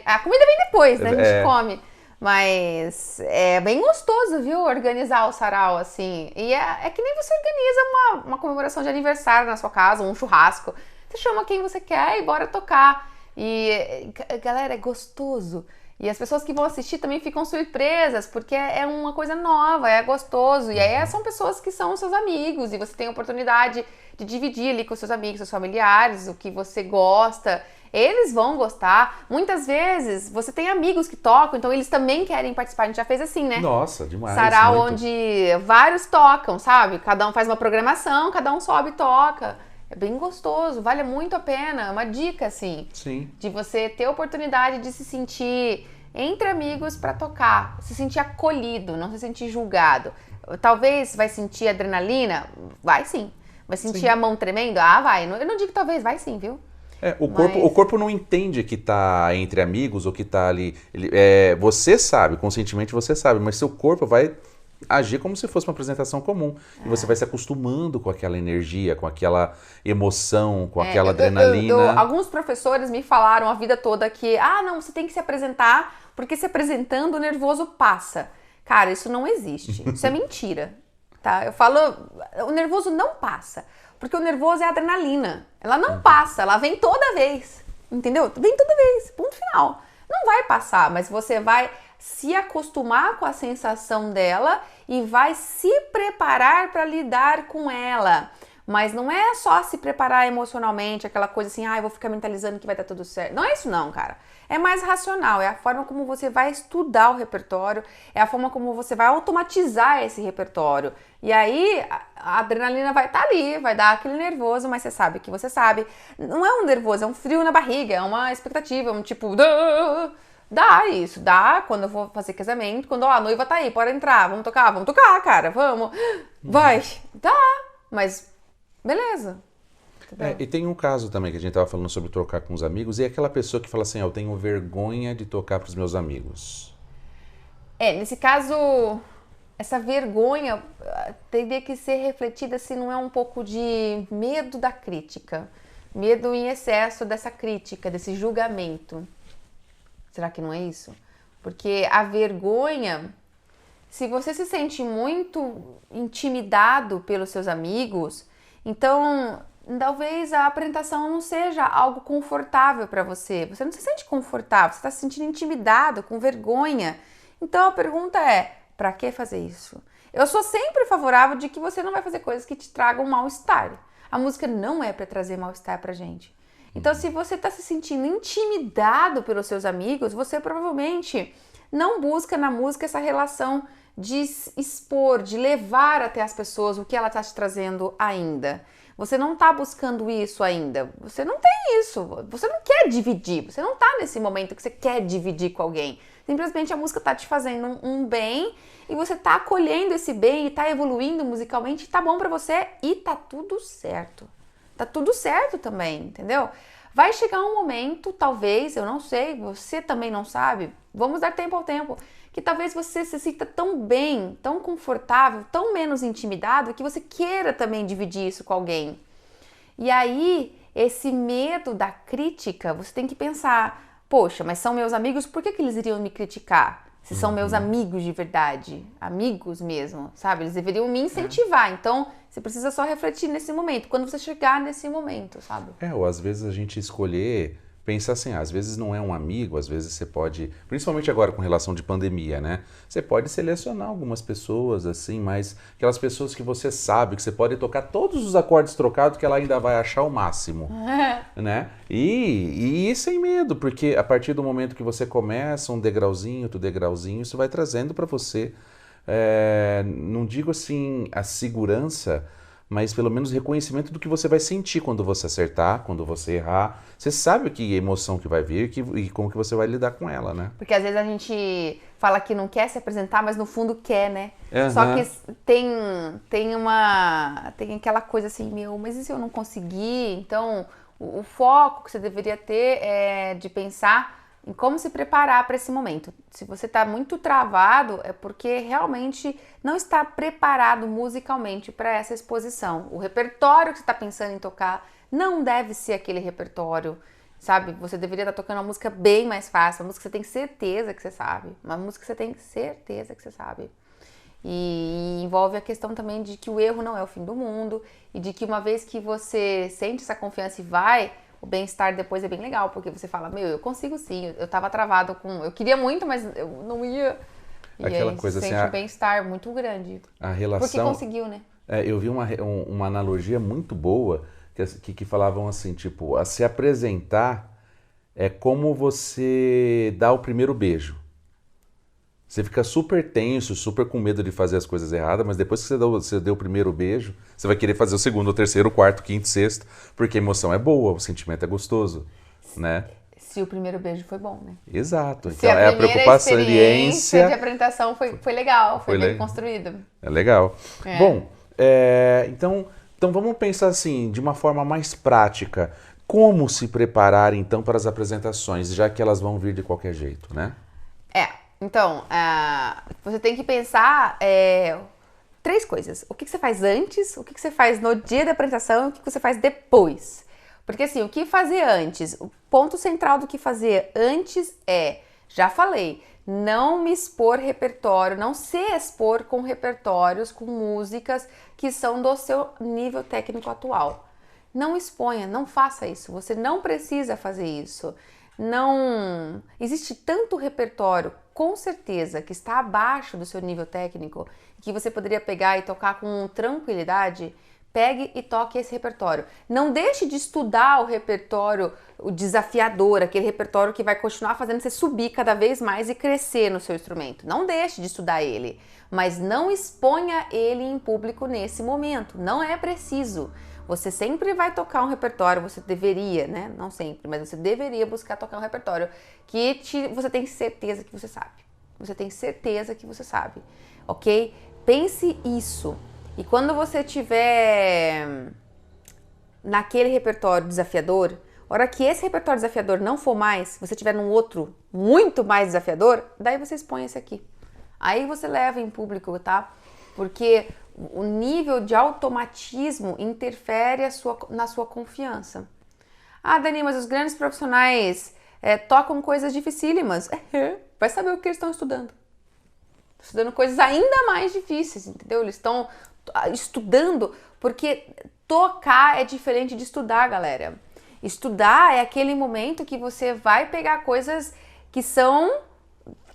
Speaker 2: A comida vem depois, né? A gente come. Mas é bem gostoso, viu? Organizar o sarau, assim. E é que nem você organiza uma comemoração de aniversário na sua casa, um churrasco. Você chama quem você quer e bora tocar. E, galera, é gostoso. E as pessoas que vão assistir também ficam surpresas, porque é uma coisa nova, é gostoso. E aí são pessoas que são seus amigos, e você tem a oportunidade de dividir ali com seus amigos, seus familiares, o que você gosta. Eles vão gostar. Muitas vezes você tem amigos que tocam, então eles também querem participar. A gente já fez assim, né?
Speaker 1: Nossa, demais.
Speaker 2: Sarau
Speaker 1: muito.
Speaker 2: onde vários tocam, sabe? Cada um faz uma programação, cada um sobe e toca. É bem gostoso, vale muito a pena. Uma dica, assim,
Speaker 1: Sim.
Speaker 2: de você ter a oportunidade de se sentir entre amigos pra tocar, se sentir acolhido, não se sentir julgado. Talvez vai sentir adrenalina? Vai sim. Vai sentir
Speaker 1: Sim.
Speaker 2: a mão tremendo? Ah, vai. Eu não digo talvez, vai sim, viu?
Speaker 1: O corpo não entende que tá entre amigos ou que tá ali. Você sabe, conscientemente você sabe, mas seu corpo vai agir como se fosse uma apresentação comum. E você vai se acostumando com aquela energia, com aquela emoção, com aquela adrenalina.
Speaker 2: Alguns professores me falaram a vida toda que, não, você tem que se apresentar, porque se apresentando o nervoso passa. Cara, isso não existe. Isso é mentira. Tá? Eu falo, o nervoso não passa. Porque o nervoso é adrenalina. Ela não passa, ela vem toda vez. Entendeu? Vem toda vez. Ponto final. Não vai passar, mas você vai se acostumar com a sensação dela e vai se preparar para lidar com ela. Mas não é só se preparar emocionalmente, aquela coisa assim, eu vou ficar mentalizando que vai dar tudo certo. Não é isso não, cara. É mais racional, é a forma como você vai estudar o repertório, é a forma como você vai automatizar esse repertório. E aí, a adrenalina vai estar ali, vai dar aquele nervoso, mas você sabe que você sabe. Não é um nervoso, é um frio na barriga, é uma expectativa, um tipo... Dá isso, dá quando eu vou fazer casamento, quando a noiva tá aí, pode entrar, vamos tocar, cara, vamos. Vai, dá, mas beleza.
Speaker 1: E tem um caso também que a gente tava falando sobre tocar com os amigos, e é aquela pessoa que fala assim, eu tenho vergonha de tocar pros meus amigos.
Speaker 2: Nesse caso, essa vergonha teria que ser refletida se não é um pouco de medo da crítica, medo em excesso dessa crítica, desse julgamento. Será que não é isso? Porque a vergonha, se você se sente muito intimidado pelos seus amigos, então talvez a apresentação não seja algo confortável para você. Você não se sente confortável, você está se sentindo intimidado, com vergonha. Então a pergunta é, para que fazer isso? Eu sou sempre favorável de que você não vai fazer coisas que te tragam mal-estar. A música não é para trazer mal-estar pra gente. Então, se você está se sentindo intimidado pelos seus amigos, você provavelmente não busca na música essa relação de expor, de levar até as pessoas o que ela está te trazendo ainda. Você não está buscando isso ainda. Você não tem isso. Você não quer dividir. Você não está nesse momento que você quer dividir com alguém. Simplesmente a música está te fazendo um bem e você está acolhendo esse bem e está evoluindo musicalmente. Está bom para você e tá tudo certo. Tá tudo certo também, entendeu? Vai chegar um momento, talvez, eu não sei, você também não sabe, vamos dar tempo ao tempo, que talvez você se sinta tão bem, tão confortável, tão menos intimidado, que você queira também dividir isso com alguém. E aí, esse medo da crítica, você tem que pensar, poxa, mas são meus amigos, por que eles iriam me criticar? Se são meus amigos de verdade, amigos mesmo, sabe? Eles deveriam me incentivar. Então, você precisa só refletir nesse momento, quando você chegar nesse momento, sabe?
Speaker 1: Ou às vezes a gente escolher, pensar assim, às vezes não é um amigo, às vezes você pode, principalmente agora com relação de pandemia, né? Você pode selecionar algumas pessoas, assim, mas aquelas pessoas que você sabe, que você pode tocar todos os acordes trocados que ela ainda vai achar o máximo, né? E sem medo, porque a partir do momento que você começa um degrauzinho, outro degrauzinho, isso vai trazendo para você, não digo assim a segurança, mas pelo menos reconhecimento do que você vai sentir quando você acertar, quando você errar. Você sabe que emoção que vai vir e como que você vai lidar com ela, né?
Speaker 2: Porque às vezes a gente fala que não quer se apresentar, mas no fundo quer, né?
Speaker 1: Uhum.
Speaker 2: Só que tem aquela coisa assim, mas e se eu não conseguir? Então, o foco que você deveria ter é de pensar em como se preparar para esse momento. Se você está muito travado, é porque realmente não está preparado musicalmente para essa exposição. O repertório que você está pensando em tocar não deve ser aquele repertório, sabe? Você deveria estar tocando uma música bem mais fácil, uma música que você tem certeza que você sabe, uma música que você tem certeza que você sabe. E envolve a questão também de que o erro não é o fim do mundo e de que uma vez que você sente essa confiança e vai, O bem-estar depois é bem legal, porque você fala, meu, eu consigo sim, eu tava travado eu queria muito, mas eu não ia. E
Speaker 1: Aquela
Speaker 2: aí
Speaker 1: coisa
Speaker 2: você
Speaker 1: assim,
Speaker 2: sente um bem-estar muito grande.
Speaker 1: a relação...
Speaker 2: Porque conseguiu, né?
Speaker 1: Eu vi uma analogia muito boa que falavam assim, tipo, a se apresentar é como você dá o primeiro beijo. Você fica super tenso, super com medo de fazer as coisas erradas, mas depois que você deu o primeiro beijo, você vai querer fazer o segundo, o terceiro, o quarto, o quinto, sexto, porque a emoção é boa, o sentimento é gostoso, né?
Speaker 2: Se o primeiro beijo foi bom, né?
Speaker 1: Exato.
Speaker 2: Se
Speaker 1: Então
Speaker 2: a
Speaker 1: é a
Speaker 2: primeira
Speaker 1: preocupação,
Speaker 2: experiência de apresentação foi legal, foi bem
Speaker 1: le-
Speaker 2: construída.
Speaker 1: É legal.
Speaker 2: É.
Speaker 1: Bom, então vamos pensar assim, de uma forma mais prática. Como se preparar então para as apresentações, já que elas vão vir de qualquer jeito, né?
Speaker 2: Então, você tem que pensar 3 coisas. O que você faz antes, o que você faz no dia da apresentação e o que você faz depois. Porque assim, o que fazer antes? O ponto central do que fazer antes já falei, não me expor repertório, não se expor com repertórios, com músicas que são do seu nível técnico atual. Não exponha, não faça isso, você não precisa fazer isso. Não existe tanto repertório, com certeza, que está abaixo do seu nível técnico, que você poderia pegar e tocar com tranquilidade. Pegue e toque esse repertório. Não deixe de estudar o repertório, o desafiador, aquele repertório que vai continuar fazendo você subir cada vez mais e crescer no seu instrumento. Não deixe de estudar ele, mas não exponha ele em público nesse momento. Não é preciso. Você sempre vai tocar um repertório, você deveria, né? Não sempre, mas você deveria buscar tocar um repertório que você tem certeza que você sabe. Você tem certeza que você sabe, ok? Pense isso. E quando você tiver naquele repertório desafiador, a hora que esse repertório desafiador não for mais, você tiver num outro muito mais desafiador, daí você expõe esse aqui. Aí você leva em público, tá? Porque o nível de automatismo interfere na sua confiança. Ah, Dani, mas os grandes profissionais tocam coisas dificílimas. Vai saber o que eles estão estudando. Estudando coisas ainda mais difíceis, entendeu? Eles estão estudando, porque tocar é diferente de estudar, galera. Estudar é aquele momento que você vai pegar coisas que são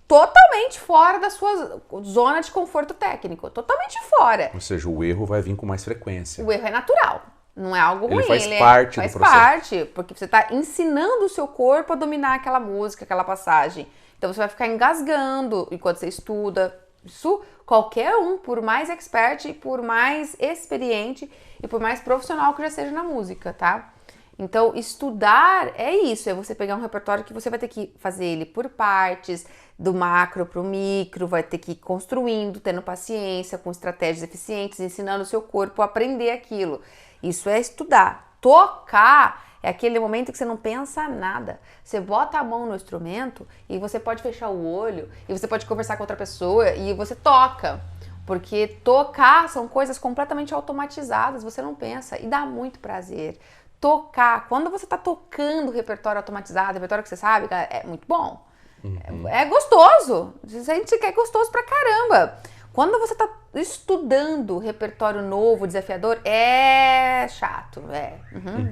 Speaker 2: totalmente fora da sua zona de conforto técnico, totalmente fora.
Speaker 1: Ou seja, o erro vai vir com mais frequência.
Speaker 2: O erro é natural, não é algo ruim.
Speaker 1: Ele faz parte do processo.
Speaker 2: Faz parte, porque você está ensinando o seu corpo a dominar aquela música, aquela passagem. Então você vai ficar engasgando enquanto você estuda. Isso qualquer um, por mais expert, por mais experiente e por mais profissional que já seja na música, tá? Então, estudar é isso, é você pegar um repertório que você vai ter que fazer ele por partes, do macro para o micro, vai ter que ir construindo, tendo paciência, com estratégias eficientes, ensinando o seu corpo a aprender aquilo. Isso é estudar. Tocar é aquele momento que você não pensa nada. Você bota a mão no instrumento e você pode fechar o olho, e você pode conversar com outra pessoa e você toca. Porque tocar são coisas completamente automatizadas, você não pensa, e dá muito prazer. Tocar, quando você tá tocando repertório automatizado, repertório que você sabe, é muito bom. Uhum. É gostoso. A gente quer gostoso pra caramba. Quando você tá estudando repertório novo, desafiador, é chato,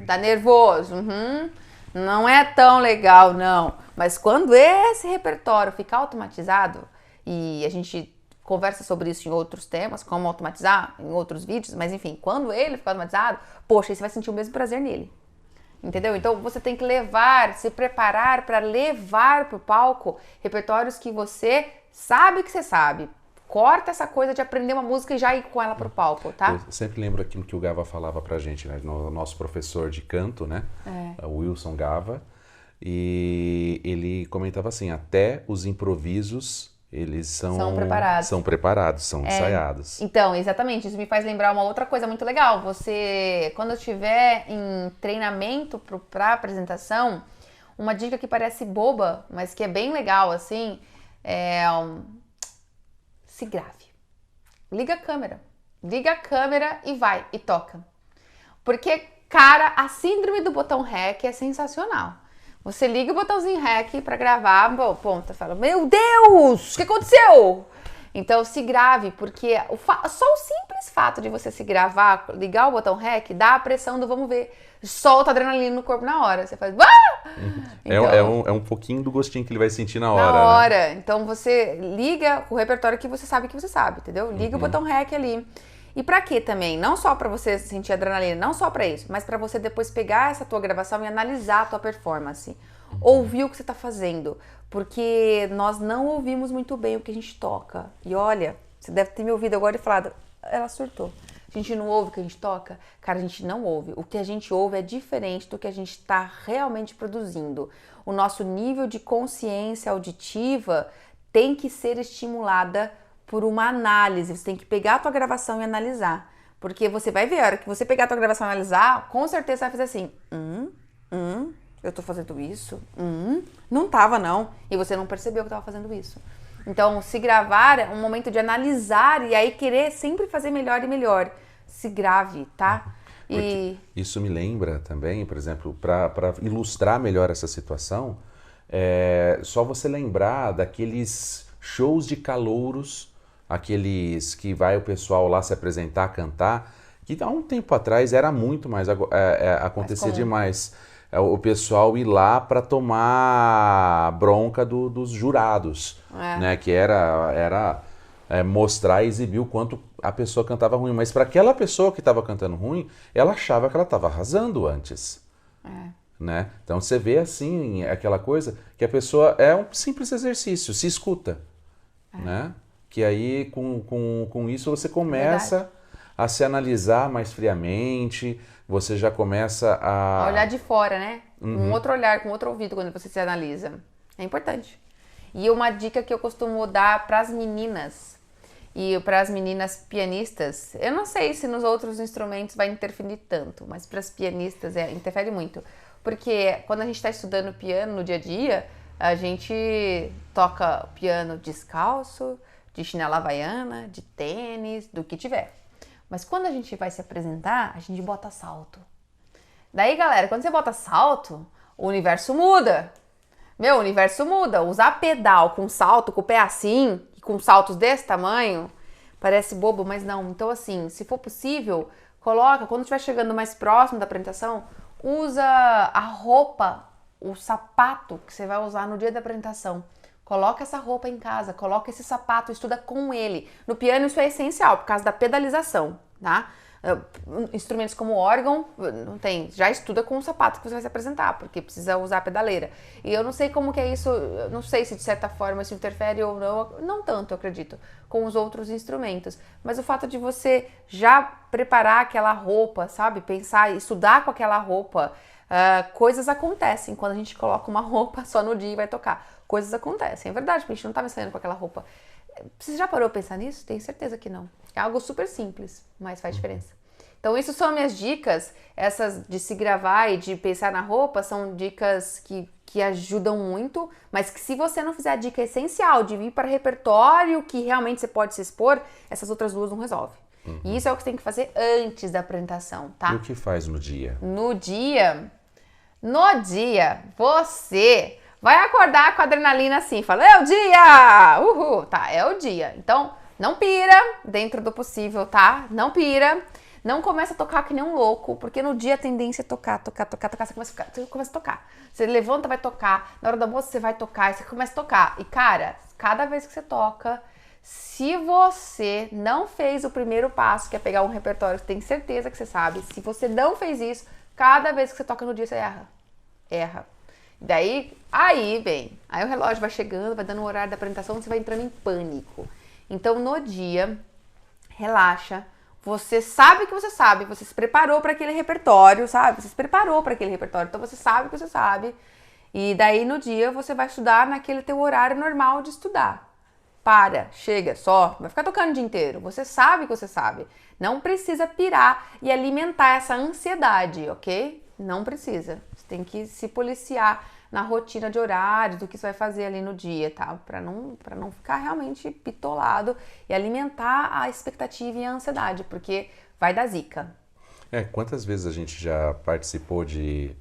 Speaker 2: dá nervoso, não é tão legal, não. Mas quando esse repertório ficar automatizado, e a gente conversa sobre isso em outros temas, como automatizar, em outros vídeos, mas enfim, quando ele ficar automatizado, poxa, aí você vai sentir o mesmo prazer nele. Entendeu? Então você tem que se preparar para levar pro palco repertórios que você sabe que você sabe. Corta essa coisa de aprender uma música e já ir com ela pro palco, tá?
Speaker 1: Eu sempre lembro aquilo que o Gava falava pra gente, né? Nosso professor de canto, né? O Wilson Gava. E ele comentava assim, até os improvisos, eles são
Speaker 2: preparados.
Speaker 1: São preparados, são ensaiados.
Speaker 2: Então, exatamente. Isso me faz lembrar uma outra coisa muito legal. Você, quando estiver em treinamento pra apresentação, uma dica que parece boba, mas que é bem legal, assim, se grave. Liga a câmera e vai, e toca. Porque, cara, a síndrome do botão REC é sensacional. Você liga o botãozinho REC pra gravar, ponta, fala, meu Deus, o que aconteceu? Então se grave, porque só o simples fato de você se gravar, ligar o botão REC, dá a pressão do vamos ver. Solta adrenalina no corpo na hora. Você faz. Ah! Então,
Speaker 1: É um pouquinho do gostinho que ele vai sentir na
Speaker 2: na
Speaker 1: hora,
Speaker 2: hora.
Speaker 1: né?
Speaker 2: Então você liga o repertório que você sabe, entendeu? Liga o botão REC ali. E pra quê também? Não só pra você sentir adrenalina, não só pra isso, mas pra você depois pegar essa tua gravação e analisar a tua performance. Ouvir o que você tá fazendo. Porque nós não ouvimos muito bem o que a gente toca. E olha, você deve ter me ouvido agora e falado, ela surtou. A gente não ouve o que a gente toca? Cara, a gente não ouve. O que a gente ouve é diferente do que a gente está realmente produzindo. O nosso nível de consciência auditiva tem que ser estimulada por uma análise. Você tem que pegar a tua gravação e analisar. Porque você vai ver, a hora que você pegar a tua gravação e analisar, com certeza você vai fazer assim, eu tô fazendo isso? Não tava não. E você não percebeu que tava fazendo isso. Então, se gravar é um momento de analisar e aí querer sempre fazer melhor e melhor. Se grave, tá?
Speaker 1: Isso me lembra também, por exemplo, para ilustrar melhor essa situação, só você lembrar daqueles shows de calouros, aqueles que vai o pessoal lá se apresentar, cantar, que há um tempo atrás era muito mais, acontecia demais. O pessoal ir lá para tomar bronca dos jurados, né? Que era mostrar e exibir o quanto a pessoa cantava ruim. Mas para aquela pessoa que estava cantando ruim, ela achava que ela estava arrasando antes. Né? Então você vê assim, aquela coisa que a pessoa é um simples exercício, se escuta. Né? Que aí com isso você começa a se analisar mais friamente, você já começa a
Speaker 2: olhar de fora, né? Um outro olhar, com outro ouvido quando você se analisa. É importante. E uma dica que eu costumo dar para as meninas e para as meninas pianistas, eu não sei se nos outros instrumentos vai interferir tanto, mas para as pianistas interfere muito. Porque quando a gente está estudando piano no dia a dia, a gente toca piano descalço, de chinela havaiana, de tênis, do que tiver. Mas quando a gente vai se apresentar, a gente bota salto. Daí, galera, quando você bota salto, o universo muda. Meu, o universo muda. Usar pedal com salto, com o pé assim, e com saltos desse tamanho, parece bobo, mas não. Então, assim, se for possível, coloca, quando estiver chegando mais próximo da apresentação, usa a roupa, o sapato que você vai usar no dia da apresentação. Coloca essa roupa em casa, coloca esse sapato, estuda com ele. No piano isso é essencial, por causa da pedalização, tá? Instrumentos como órgão, não tem, já estuda com o sapato que você vai se apresentar, porque precisa usar a pedaleira. E eu não sei como que é isso, não sei se de certa forma isso interfere ou não tanto, eu acredito, com os outros instrumentos. Mas o fato de você já preparar aquela roupa, sabe? Pensar, estudar com aquela roupa, coisas acontecem quando a gente coloca uma roupa só no dia e vai tocar. Coisas acontecem, é verdade, porque a gente não estava ensaiando com aquela roupa. Você já parou a pensar nisso? Tenho certeza que não. É algo super simples, mas faz diferença. Então, isso são minhas dicas. Essas de se gravar e de pensar na roupa são dicas que ajudam muito, mas que se você não fizer a dica essencial de vir para repertório que realmente você pode se expor, essas outras duas não resolve. E isso é o que você tem que fazer antes da apresentação, tá?
Speaker 1: E o que faz no dia?
Speaker 2: No dia, você vai acordar com a adrenalina assim, fala, é o dia! Uhul! Tá, é o dia. Então, não pira, dentro do possível, tá? Não pira. Não começa a tocar que nem um louco, porque no dia a tendência é tocar, você começa a tocar. Você levanta, vai tocar. Na hora do almoço você vai tocar, e você começa a tocar. E cara, cada vez que você toca, se você não fez o primeiro passo, que é pegar um repertório que tem certeza que você sabe, se você não fez isso, cada vez que você toca no dia, você erra. Daí, aí o relógio vai chegando, vai dando o horário da apresentação, você vai entrando em pânico. Então, no dia, relaxa, você sabe que você sabe, você se preparou para aquele repertório, sabe? Você se preparou para aquele repertório, então você sabe que você sabe. E daí, no dia, você vai estudar naquele teu horário normal de estudar. Chega, só, vai ficar tocando o dia inteiro. Você sabe que você sabe. Não precisa pirar e alimentar essa ansiedade, ok? Não precisa. Você tem que se policiar na rotina de horário, do que você vai fazer ali no dia, tá? Pra não ficar realmente pitolado e alimentar a expectativa e a ansiedade, porque vai dar zica.
Speaker 1: Quantas vezes a gente já participou de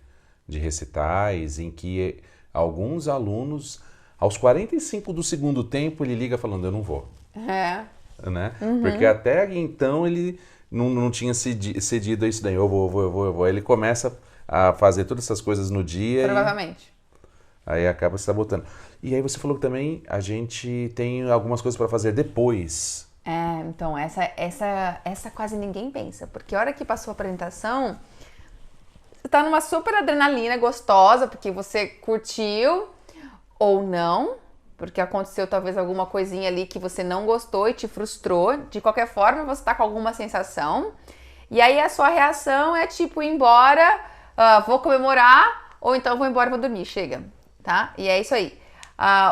Speaker 1: recitais em que alguns alunos, aos 45 do segundo tempo, ele liga falando, eu não vou.
Speaker 2: É.
Speaker 1: Né? Porque até então ele não tinha cedido a isso daí. Eu vou. Aí ele começa a fazer todas essas coisas no dia
Speaker 2: Provavelmente.
Speaker 1: aí acaba se sabotando. E aí você falou que também a gente tem algumas coisas para fazer depois.
Speaker 2: É, então, essa quase ninguém pensa. Porque a hora que passou a apresentação, você tá numa super adrenalina gostosa, porque você curtiu ou não, porque aconteceu talvez alguma coisinha ali que você não gostou e te frustrou. De qualquer forma, você tá com alguma sensação. E aí a sua reação é tipo, ir embora, vou comemorar, ou então vou embora, vou dormir, chega, tá? E é isso aí.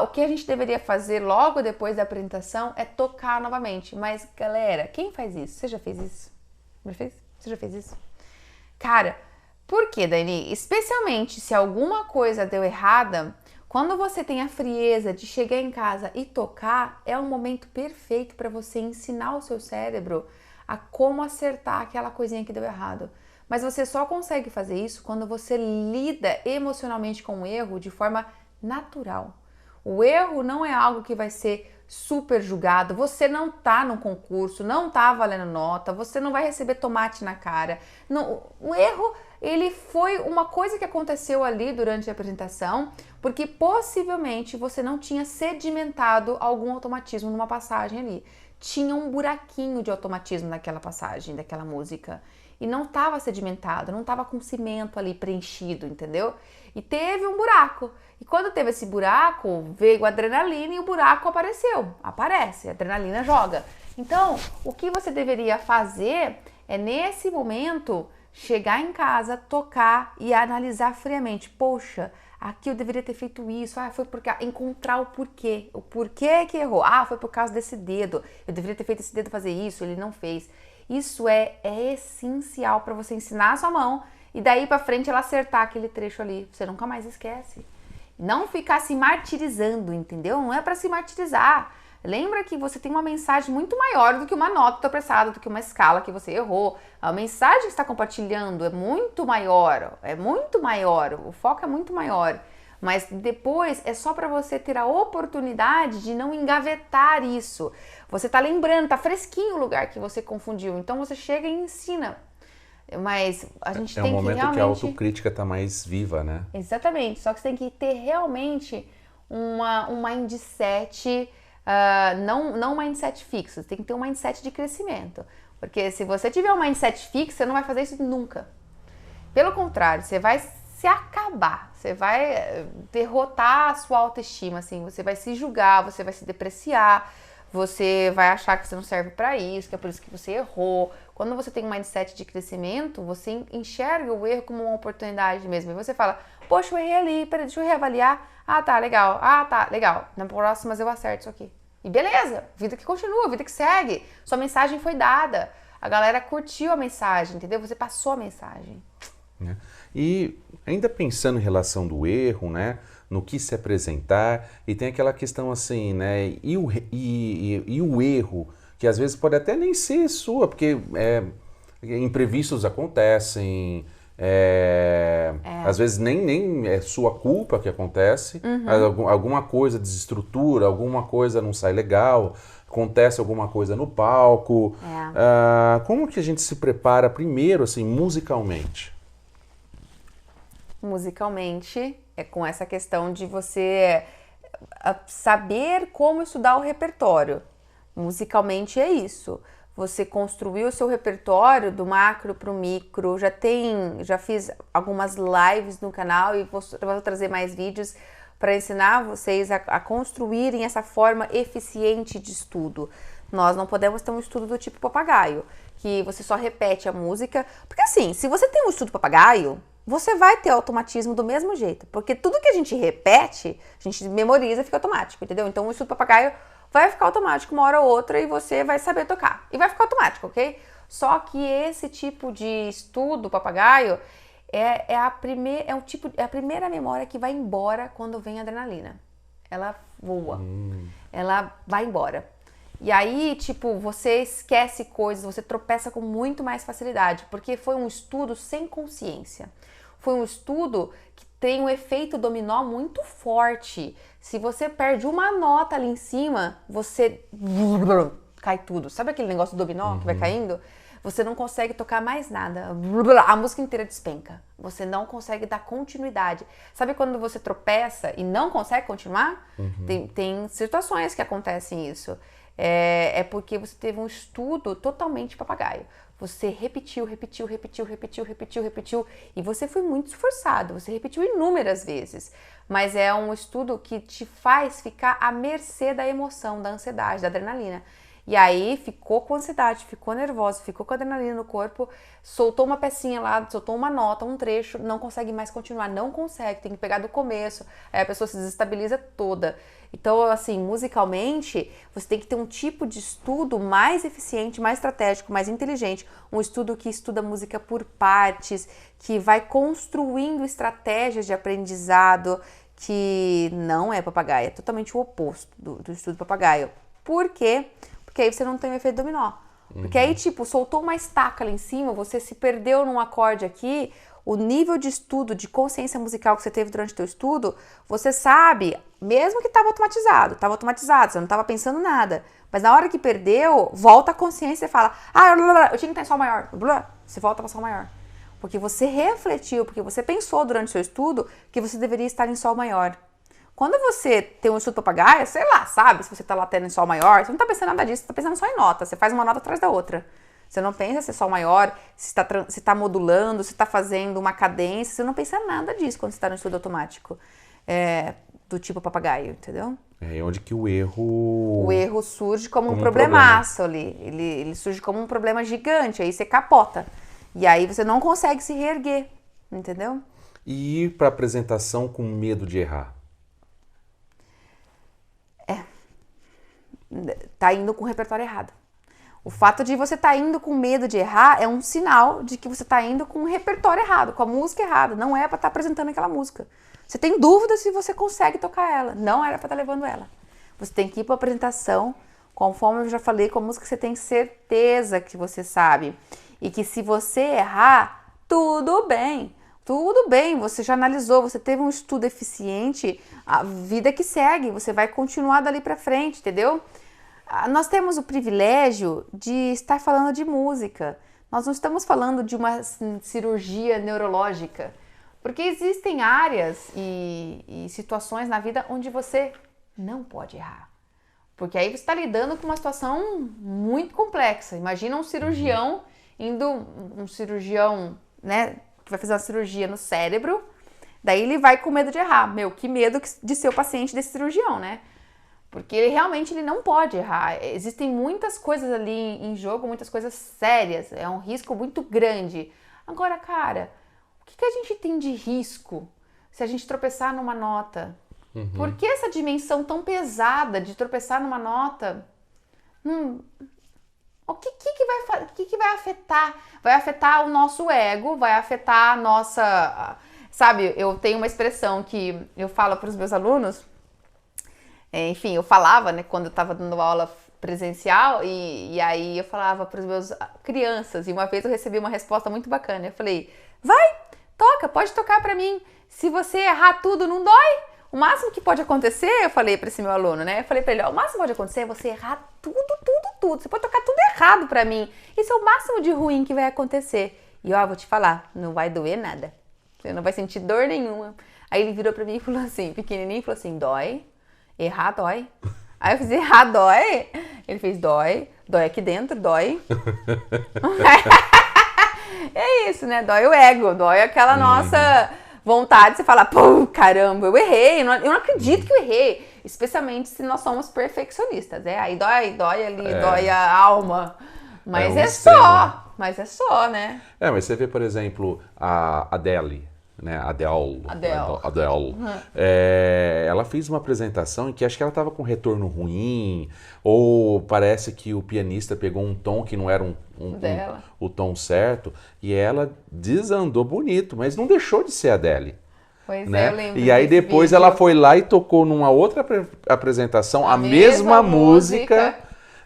Speaker 2: O que a gente deveria fazer logo depois da apresentação é tocar novamente. Mas, galera, quem faz isso? Você já fez isso? Já fez? Você já fez isso? Cara, por quê, Dani? Especialmente se alguma coisa deu errada, quando você tem a frieza de chegar em casa e tocar, é um momento perfeito para você ensinar o seu cérebro a como acertar aquela coisinha que deu errado. Mas você só consegue fazer isso quando você lida emocionalmente com o erro de forma natural. O erro não é algo que vai ser super julgado, você não tá no concurso, não tá valendo nota, você não vai receber tomate na cara. Não, o erro, ele foi uma coisa que aconteceu ali durante a apresentação, porque possivelmente você não tinha sedimentado algum automatismo numa passagem ali. Tinha um buraquinho de automatismo naquela passagem, daquela música. E não estava sedimentado, não estava com cimento ali preenchido, entendeu? E teve um buraco. E quando teve esse buraco, veio a adrenalina e o buraco apareceu. Aparece, a adrenalina joga. Então, o que você deveria fazer é, nesse momento, chegar em casa, tocar e analisar friamente. Poxa, aqui eu deveria ter feito isso. Foi porque encontrar o porquê. O porquê que errou. Foi por causa desse dedo. Eu deveria ter feito esse dedo fazer isso, ele não fez. Isso é essencial para você ensinar a sua mão e daí para frente ela acertar aquele trecho ali. Você nunca mais esquece. Não ficar se martirizando, entendeu? Não é para se martirizar. Lembra que você tem uma mensagem muito maior do que uma nota apressada, do que uma escala que você errou. A mensagem que está compartilhando é muito maior, o foco é muito maior. Mas depois é só para você ter a oportunidade de não engavetar isso. Você tá lembrando, tá fresquinho o lugar que você confundiu. Então você chega e ensina. Mas a gente tem que realmente...
Speaker 1: É um momento que a autocrítica tá mais viva, né?
Speaker 2: Exatamente. Só que você tem que ter realmente um mindset, não um mindset fixo. Você tem que ter um mindset de crescimento. Porque se você tiver um mindset fixo, você não vai fazer isso nunca. Pelo contrário, você vai se acabar, você vai derrotar a sua autoestima, assim, você vai se julgar, você vai se depreciar, você vai achar que você não serve para isso, que é por isso que você errou. Quando você tem um mindset de crescimento, você enxerga o erro como uma oportunidade mesmo. E você fala, poxa, eu errei ali, peraí, deixa eu reavaliar. Tá, legal. Tá, legal. Na próxima eu acerto isso aqui. E beleza, vida que continua, vida que segue. Sua mensagem foi dada. A galera curtiu a mensagem, entendeu? Você passou a mensagem.
Speaker 1: E ainda pensando em relação do erro, né, no que se apresentar, e tem aquela questão assim, né, e o erro, que às vezes pode até nem ser sua, porque imprevistos acontecem, às vezes nem é sua culpa que acontece, alguma coisa desestrutura, alguma coisa não sai legal, acontece alguma coisa no palco. Como que a gente se prepara primeiro, assim, musicalmente?
Speaker 2: Musicalmente, é com essa questão de você saber como estudar o repertório. Musicalmente é isso. Você construiu o seu repertório do macro para o micro. Já fiz algumas lives no canal e vou trazer mais vídeos para ensinar vocês a construírem essa forma eficiente de estudo. Nós não podemos ter um estudo do tipo papagaio, que você só repete a música. Porque assim, se você tem um estudo papagaio, você vai ter automatismo do mesmo jeito, porque tudo que a gente repete, a gente memoriza e fica automático, entendeu? Então o estudo papagaio vai ficar automático uma hora ou outra e você vai saber tocar. E vai ficar automático, ok? Só que esse tipo de estudo papagaio é a primeira memória que vai embora quando vem a adrenalina. Ela voa, ela vai embora. E aí, tipo, você esquece coisas, você tropeça com muito mais facilidade, porque foi um estudo sem consciência. foi um estudo que tem um efeito dominó muito forte. Se você perde uma nota ali em cima, você cai tudo. Sabe aquele negócio do dominó que vai caindo? Você não consegue tocar mais nada. A música inteira despenca. Você não consegue dar continuidade. Sabe quando você tropeça e não consegue continuar? Tem situações que acontecem isso. É porque você teve um estudo totalmente papagaio. Você repetiu, e você foi muito esforçado, você repetiu inúmeras vezes, mas é um estudo que te faz ficar à mercê da emoção, da ansiedade, da adrenalina. E aí ficou com ansiedade, ficou nervoso, ficou com adrenalina no corpo, soltou uma pecinha lá, soltou uma nota, um trecho, não consegue mais continuar, não consegue, tem que pegar do começo, aí a pessoa se desestabiliza toda. Então, assim, musicalmente, você tem que ter um tipo de estudo mais eficiente, mais estratégico, mais inteligente, um estudo que estuda música por partes, que vai construindo estratégias de aprendizado, que não é papagaio, é totalmente o oposto do estudo papagaio. Por quê? Porque aí você não tem o efeito dominó. Porque aí, tipo, soltou uma estaca lá em cima, você se perdeu num acorde aqui, o nível de estudo, de consciência musical que você teve durante o teu estudo, você sabe, mesmo que estava automatizado, você não estava pensando nada. Mas na hora que perdeu, volta a consciência e fala, eu tinha que estar em sol maior. Você volta para sol maior. Porque você refletiu, porque você pensou durante o seu estudo que você deveria estar em sol maior. Quando você tem um estudo papagaio, sei lá, sabe? Se você tá lá tendo em sol maior, você não tá pensando nada disso, você tá pensando só em nota. Você faz uma nota atrás da outra. Você não pensa se é sol maior, se tá modulando, se tá fazendo uma cadência. Você não pensa nada disso quando você tá no estudo automático. Do tipo papagaio, entendeu?
Speaker 1: É onde que o erro...
Speaker 2: O erro surge como um problemaço ali. Ele surge como um problema gigante. Aí você capota. E aí você não consegue se reerguer, entendeu?
Speaker 1: E ir pra apresentação com medo de errar?
Speaker 2: Tá indo com o repertório errado. O fato de você tá indo com medo de errar é um sinal de que você tá indo com o repertório errado, com a música errada. Não é pra estar apresentando aquela música. Você tem dúvida se você consegue tocar ela. Não era pra estar levando ela. Você tem que ir pra apresentação, conforme eu já falei, com a música que você tem certeza que você sabe. E que se você errar, tudo bem. Tudo bem, você já analisou, você teve um estudo eficiente, a vida que segue, você vai continuar dali pra frente, entendeu? Nós temos o privilégio de estar falando de música. Nós não estamos falando de uma cirurgia neurológica, porque existem áreas e situações na vida onde você não pode errar. Porque aí você está lidando com uma situação muito complexa. Imagina um cirurgião né, que vai fazer uma cirurgia no cérebro, daí ele vai com medo de errar. Meu, que medo de ser o paciente desse cirurgião, né? Porque ele realmente não pode errar. Existem muitas coisas ali em jogo, muitas coisas sérias. É um risco muito grande. Agora, cara, o que a gente tem de risco se a gente tropeçar numa nota? Por que essa dimensão tão pesada de tropeçar numa nota? O que vai afetar? Vai afetar o nosso ego, vai afetar a nossa... Sabe, eu tenho uma expressão que eu falo para os meus alunos, enfim, eu falava, né, quando eu estava dando aula presencial, e aí eu falava para os meus crianças, e uma vez eu recebi uma resposta muito bacana, eu falei, vai, toca, pode tocar para mim, se você errar tudo, não dói? O máximo que pode acontecer, eu falei para esse meu aluno, né? Eu falei para ele, o máximo que pode acontecer é você errar tudo. Você pode tocar tudo errado para mim. Isso é o máximo de ruim que vai acontecer. E ó, vou te falar, não vai doer nada. Você não vai sentir dor nenhuma. Aí ele virou para mim e falou assim, pequenininho, falou assim, dói, errar dói. Aí eu fiz, errar dói? Ele fez, dói aqui dentro, dói. É isso, né? Dói o ego, dói aquela nossa... vontade, você fala, pô, caramba, eu errei, eu não acredito que eu errei. Especialmente se nós somos perfeccionistas, né? Aí dói ali, dói a alma. Mas é só, né?
Speaker 1: Mas você vê, por exemplo, a Adele, né? Adele. Ela fez uma apresentação em que acho que ela estava com retorno ruim, ou parece que o pianista pegou um tom que não era o tom certo, e ela desandou bonito, mas não deixou de ser a Adele.
Speaker 2: Pois
Speaker 1: né?
Speaker 2: Eu lembro.
Speaker 1: E aí depois ela foi lá e tocou numa outra apresentação a mesma música.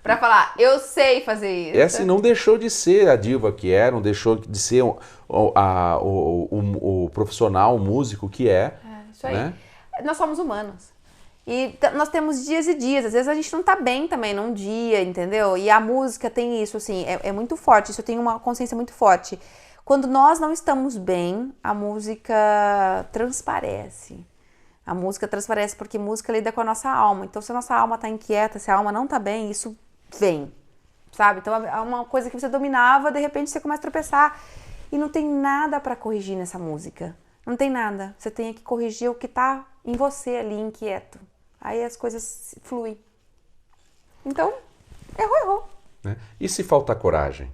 Speaker 2: Pra falar, eu sei fazer isso.
Speaker 1: É assim, não deixou de ser a diva que é, não deixou de ser o profissional, o músico que é.
Speaker 2: Isso aí.
Speaker 1: Né?
Speaker 2: Nós somos humanos. E nós temos dias e dias. Às vezes a gente não tá bem também num dia, entendeu? E a música tem isso, assim, é muito forte. Isso eu tenho uma consciência muito forte. Quando nós não estamos bem, a música transparece. A música transparece porque música lida com a nossa alma. Então, se a nossa alma tá inquieta, se a alma não tá bem, isso vem, sabe? Então, é uma coisa que você dominava, de repente você começa a tropeçar. E não tem nada pra corrigir nessa música. Não tem nada. Você tem que corrigir o que tá em você ali, inquieto. Aí as coisas fluem. Então, errou.
Speaker 1: Né? E se faltar coragem?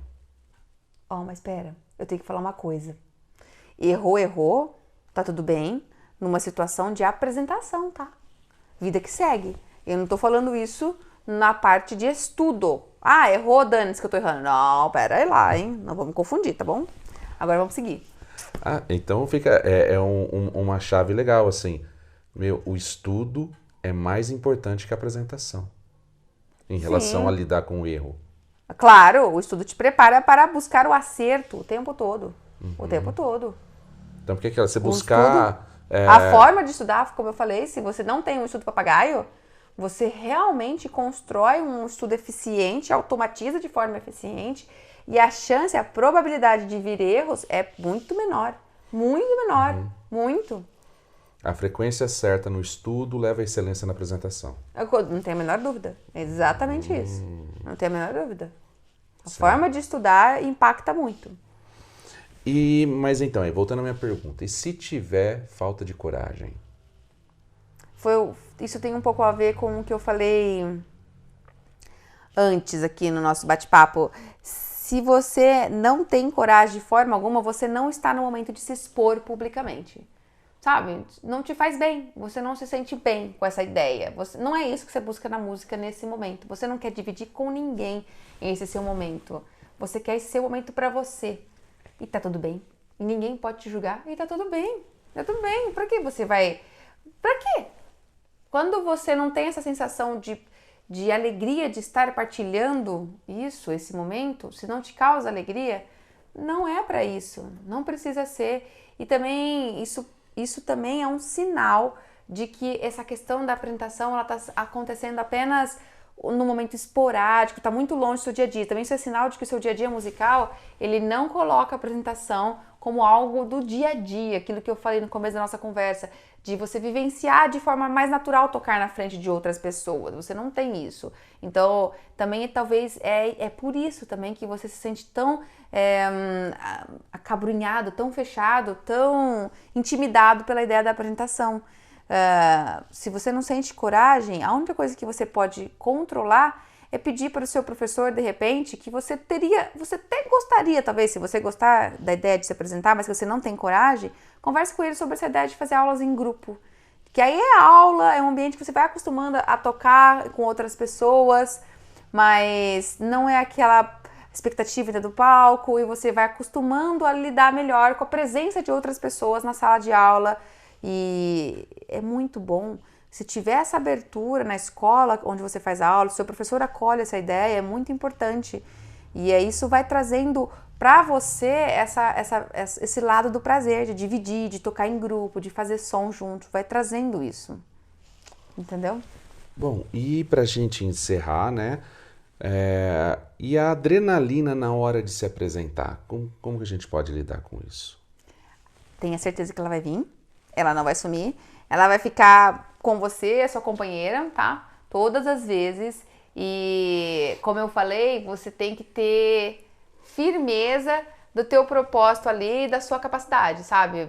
Speaker 2: Mas espera, eu tenho que falar uma coisa. Errou, tá tudo bem, numa situação de apresentação, tá? Vida que segue. Eu não tô falando isso na parte de estudo. Errou, dane-se que eu tô errando. Não, pera aí lá, hein? Não vamos confundir, tá bom? Agora vamos seguir.
Speaker 1: Então fica uma chave legal, assim. O estudo é mais importante que a apresentação. Em relação a lidar com o erro.
Speaker 2: Claro, o estudo te prepara para buscar o acerto o tempo todo. O tempo todo.
Speaker 1: Então, por que você buscar...
Speaker 2: A forma de estudar, como eu falei, se você não tem um estudo papagaio, você realmente constrói um estudo eficiente, automatiza de forma eficiente e a probabilidade de vir erros é muito menor. Muito menor. Muito.
Speaker 1: A frequência certa no estudo leva à excelência na apresentação.
Speaker 2: Não tenho a menor dúvida. É exatamente isso. Não tenho a menor dúvida. A forma de estudar impacta muito.
Speaker 1: Mas então, voltando à minha pergunta, e se tiver falta de coragem?
Speaker 2: Isso tem um pouco a ver com o que eu falei antes aqui no nosso bate-papo. Se você não tem coragem de forma alguma, você não está no momento de se expor publicamente. Sabe? Não te faz bem. Você não se sente bem com essa ideia. Não é isso que você busca na música nesse momento. Você não quer dividir com ninguém esse seu momento. Você quer esse seu momento pra você. E tá tudo bem. E ninguém pode te julgar. E tá tudo bem. Tá tudo bem. Pra que você vai... Pra quê? Quando você não tem essa sensação de alegria de estar partilhando esse momento, se não te causa alegria, não é pra isso. Não precisa ser. E também isso também é um sinal de que essa questão da apresentação ela está acontecendo apenas no momento esporádico, está muito longe do seu dia a dia. Também isso é sinal de que o seu dia a dia musical, ele não coloca a apresentação como algo do dia a dia, aquilo que eu falei no começo da nossa conversa, de você vivenciar de forma mais natural tocar na frente de outras pessoas. Você não tem isso. Então, também talvez é por isso também que você se sente tão acabrunhado, tão fechado, tão intimidado pela ideia da apresentação. Se você não sente coragem, a única coisa que você pode controlar é pedir para o seu professor, de repente, que você até gostaria, talvez, se você gostar da ideia de se apresentar, mas que você não tem coragem, converse com ele sobre essa ideia de fazer aulas em grupo. Que aí é aula, é um ambiente que você vai acostumando a tocar com outras pessoas, mas não é aquela expectativa do palco, e você vai acostumando a lidar melhor com a presença de outras pessoas na sala de aula. E é muito bom. Se tiver essa abertura na escola onde você faz aula, se o seu professor acolhe essa ideia, é muito importante. E isso vai trazendo para você esse lado do prazer, de dividir, de tocar em grupo, de fazer som junto. Vai trazendo isso. Entendeu?
Speaker 1: Bom, e pra gente encerrar, né? E a adrenalina na hora de se apresentar? Como que a gente pode lidar com isso?
Speaker 2: Tenha certeza que ela vai vir. Ela não vai sumir. Ela vai ficar com você, a sua companheira, tá? Todas as vezes. E, como eu falei, você tem que ter firmeza do teu propósito ali e da sua capacidade, sabe?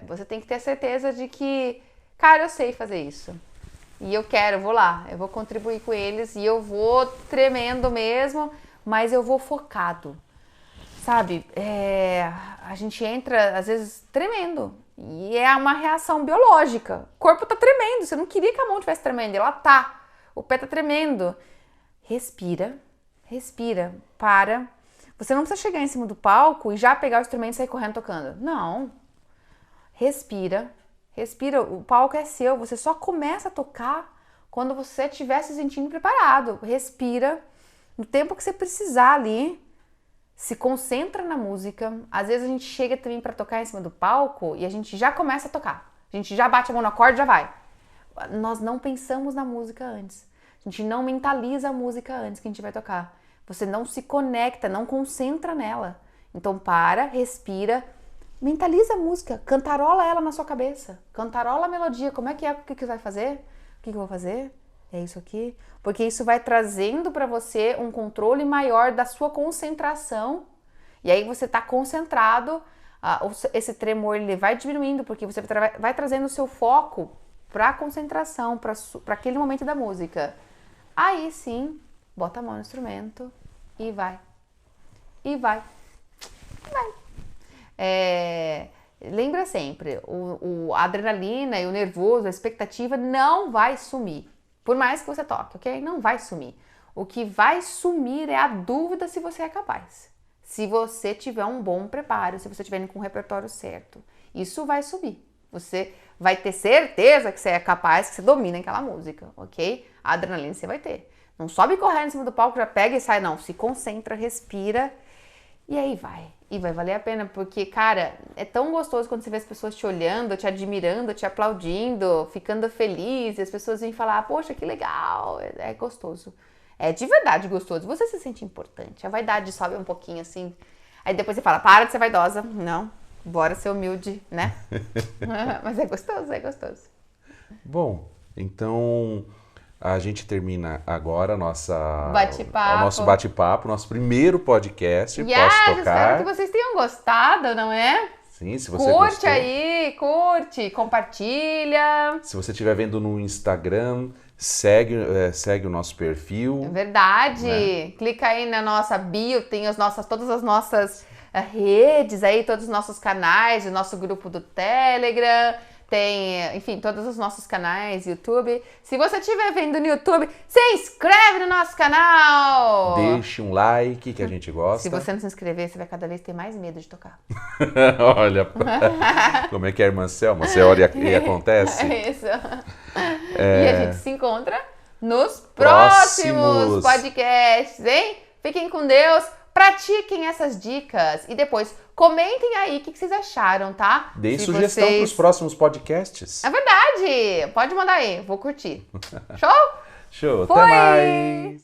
Speaker 2: Você tem que ter certeza de que, cara, eu sei fazer isso. E eu vou lá, eu vou contribuir com eles e eu vou tremendo mesmo, mas eu vou focado. Sabe? A gente entra, às vezes, tremendo. E é uma reação biológica. O corpo tá tremendo. Você não queria que a mão estivesse tremendo. Ela tá. O pé tá tremendo. Respira. Respira. Para. Você não precisa chegar em cima do palco e já pegar o instrumento e sair correndo tocando. Não. Respira. Respira. O palco é seu. Você só começa a tocar quando você estiver se sentindo preparado. Respira. No tempo que você precisar ali, se concentra na música. Às vezes a gente chega também pra tocar em cima do palco e a gente já começa a tocar. A gente já bate a mão no acorde e já vai. Nós não pensamos na música antes. A gente não mentaliza a música antes que a gente vai tocar. Você não se conecta, não concentra nela. Então para, respira, mentaliza a música, cantarola ela na sua cabeça. Cantarola a melodia, como é? O que você vai fazer? O que eu vou fazer? É isso aqui? Porque isso vai trazendo para você um controle maior da sua concentração. E aí você está concentrado, esse tremor ele vai diminuindo, porque você vai trazendo o seu foco para a concentração, para aquele momento da música. Aí sim, bota a mão no instrumento e vai. E vai. Vai. Lembra sempre, a adrenalina e o nervoso, a expectativa não vai sumir. Por mais que você toque, ok? Não vai sumir. O que vai sumir é a dúvida se você é capaz. Se você tiver um bom preparo, se você estiver indo com o repertório certo. Isso vai subir. Você vai ter certeza que você é capaz, que você domina aquela música, ok? A adrenalina você vai ter. Não sobe correndo em cima do palco, já pega e sai, não. Se concentra, respira e aí vai. E vai valer a pena, porque, cara, é tão gostoso quando você vê as pessoas te olhando, te admirando, te aplaudindo, ficando feliz, e as pessoas vêm falar, poxa, que legal, é gostoso. É de verdade gostoso, você se sente importante, a vaidade sobe um pouquinho assim, aí depois você fala, para de ser vaidosa, não, bora ser humilde, né? Mas é gostoso, é gostoso.
Speaker 1: Bom, então a gente termina agora o nosso bate-papo, nosso primeiro podcast. Posso tocar?
Speaker 2: Espero que vocês tenham gostado, não é?
Speaker 1: Sim, se você
Speaker 2: curte
Speaker 1: gostou.
Speaker 2: Aí, curte, compartilha.
Speaker 1: Se você estiver vendo no Instagram, segue o nosso perfil.
Speaker 2: É verdade.
Speaker 1: Né?
Speaker 2: Clica aí na nossa bio, tem todas as nossas redes aí, todos os nossos canais, o nosso grupo do Telegram. Tem, enfim, todos os nossos canais, YouTube. Se você estiver vendo no YouTube, se inscreve no nosso canal!
Speaker 1: Deixe um like, que a gente gosta.
Speaker 2: Se você não se inscrever, você vai cada vez ter mais medo de tocar.
Speaker 1: Olha, como é que é a irmã Selma? Você olha e acontece?
Speaker 2: É isso. E a gente se encontra nos próximos podcasts, hein? Fiquem com Deus. Pratiquem essas dicas e depois comentem aí o que vocês acharam, tá?
Speaker 1: Deem sugestão para os próximos podcasts.
Speaker 2: É verdade! Pode mandar aí, vou curtir. Show?
Speaker 1: Show,
Speaker 2: Fui!
Speaker 1: até mais!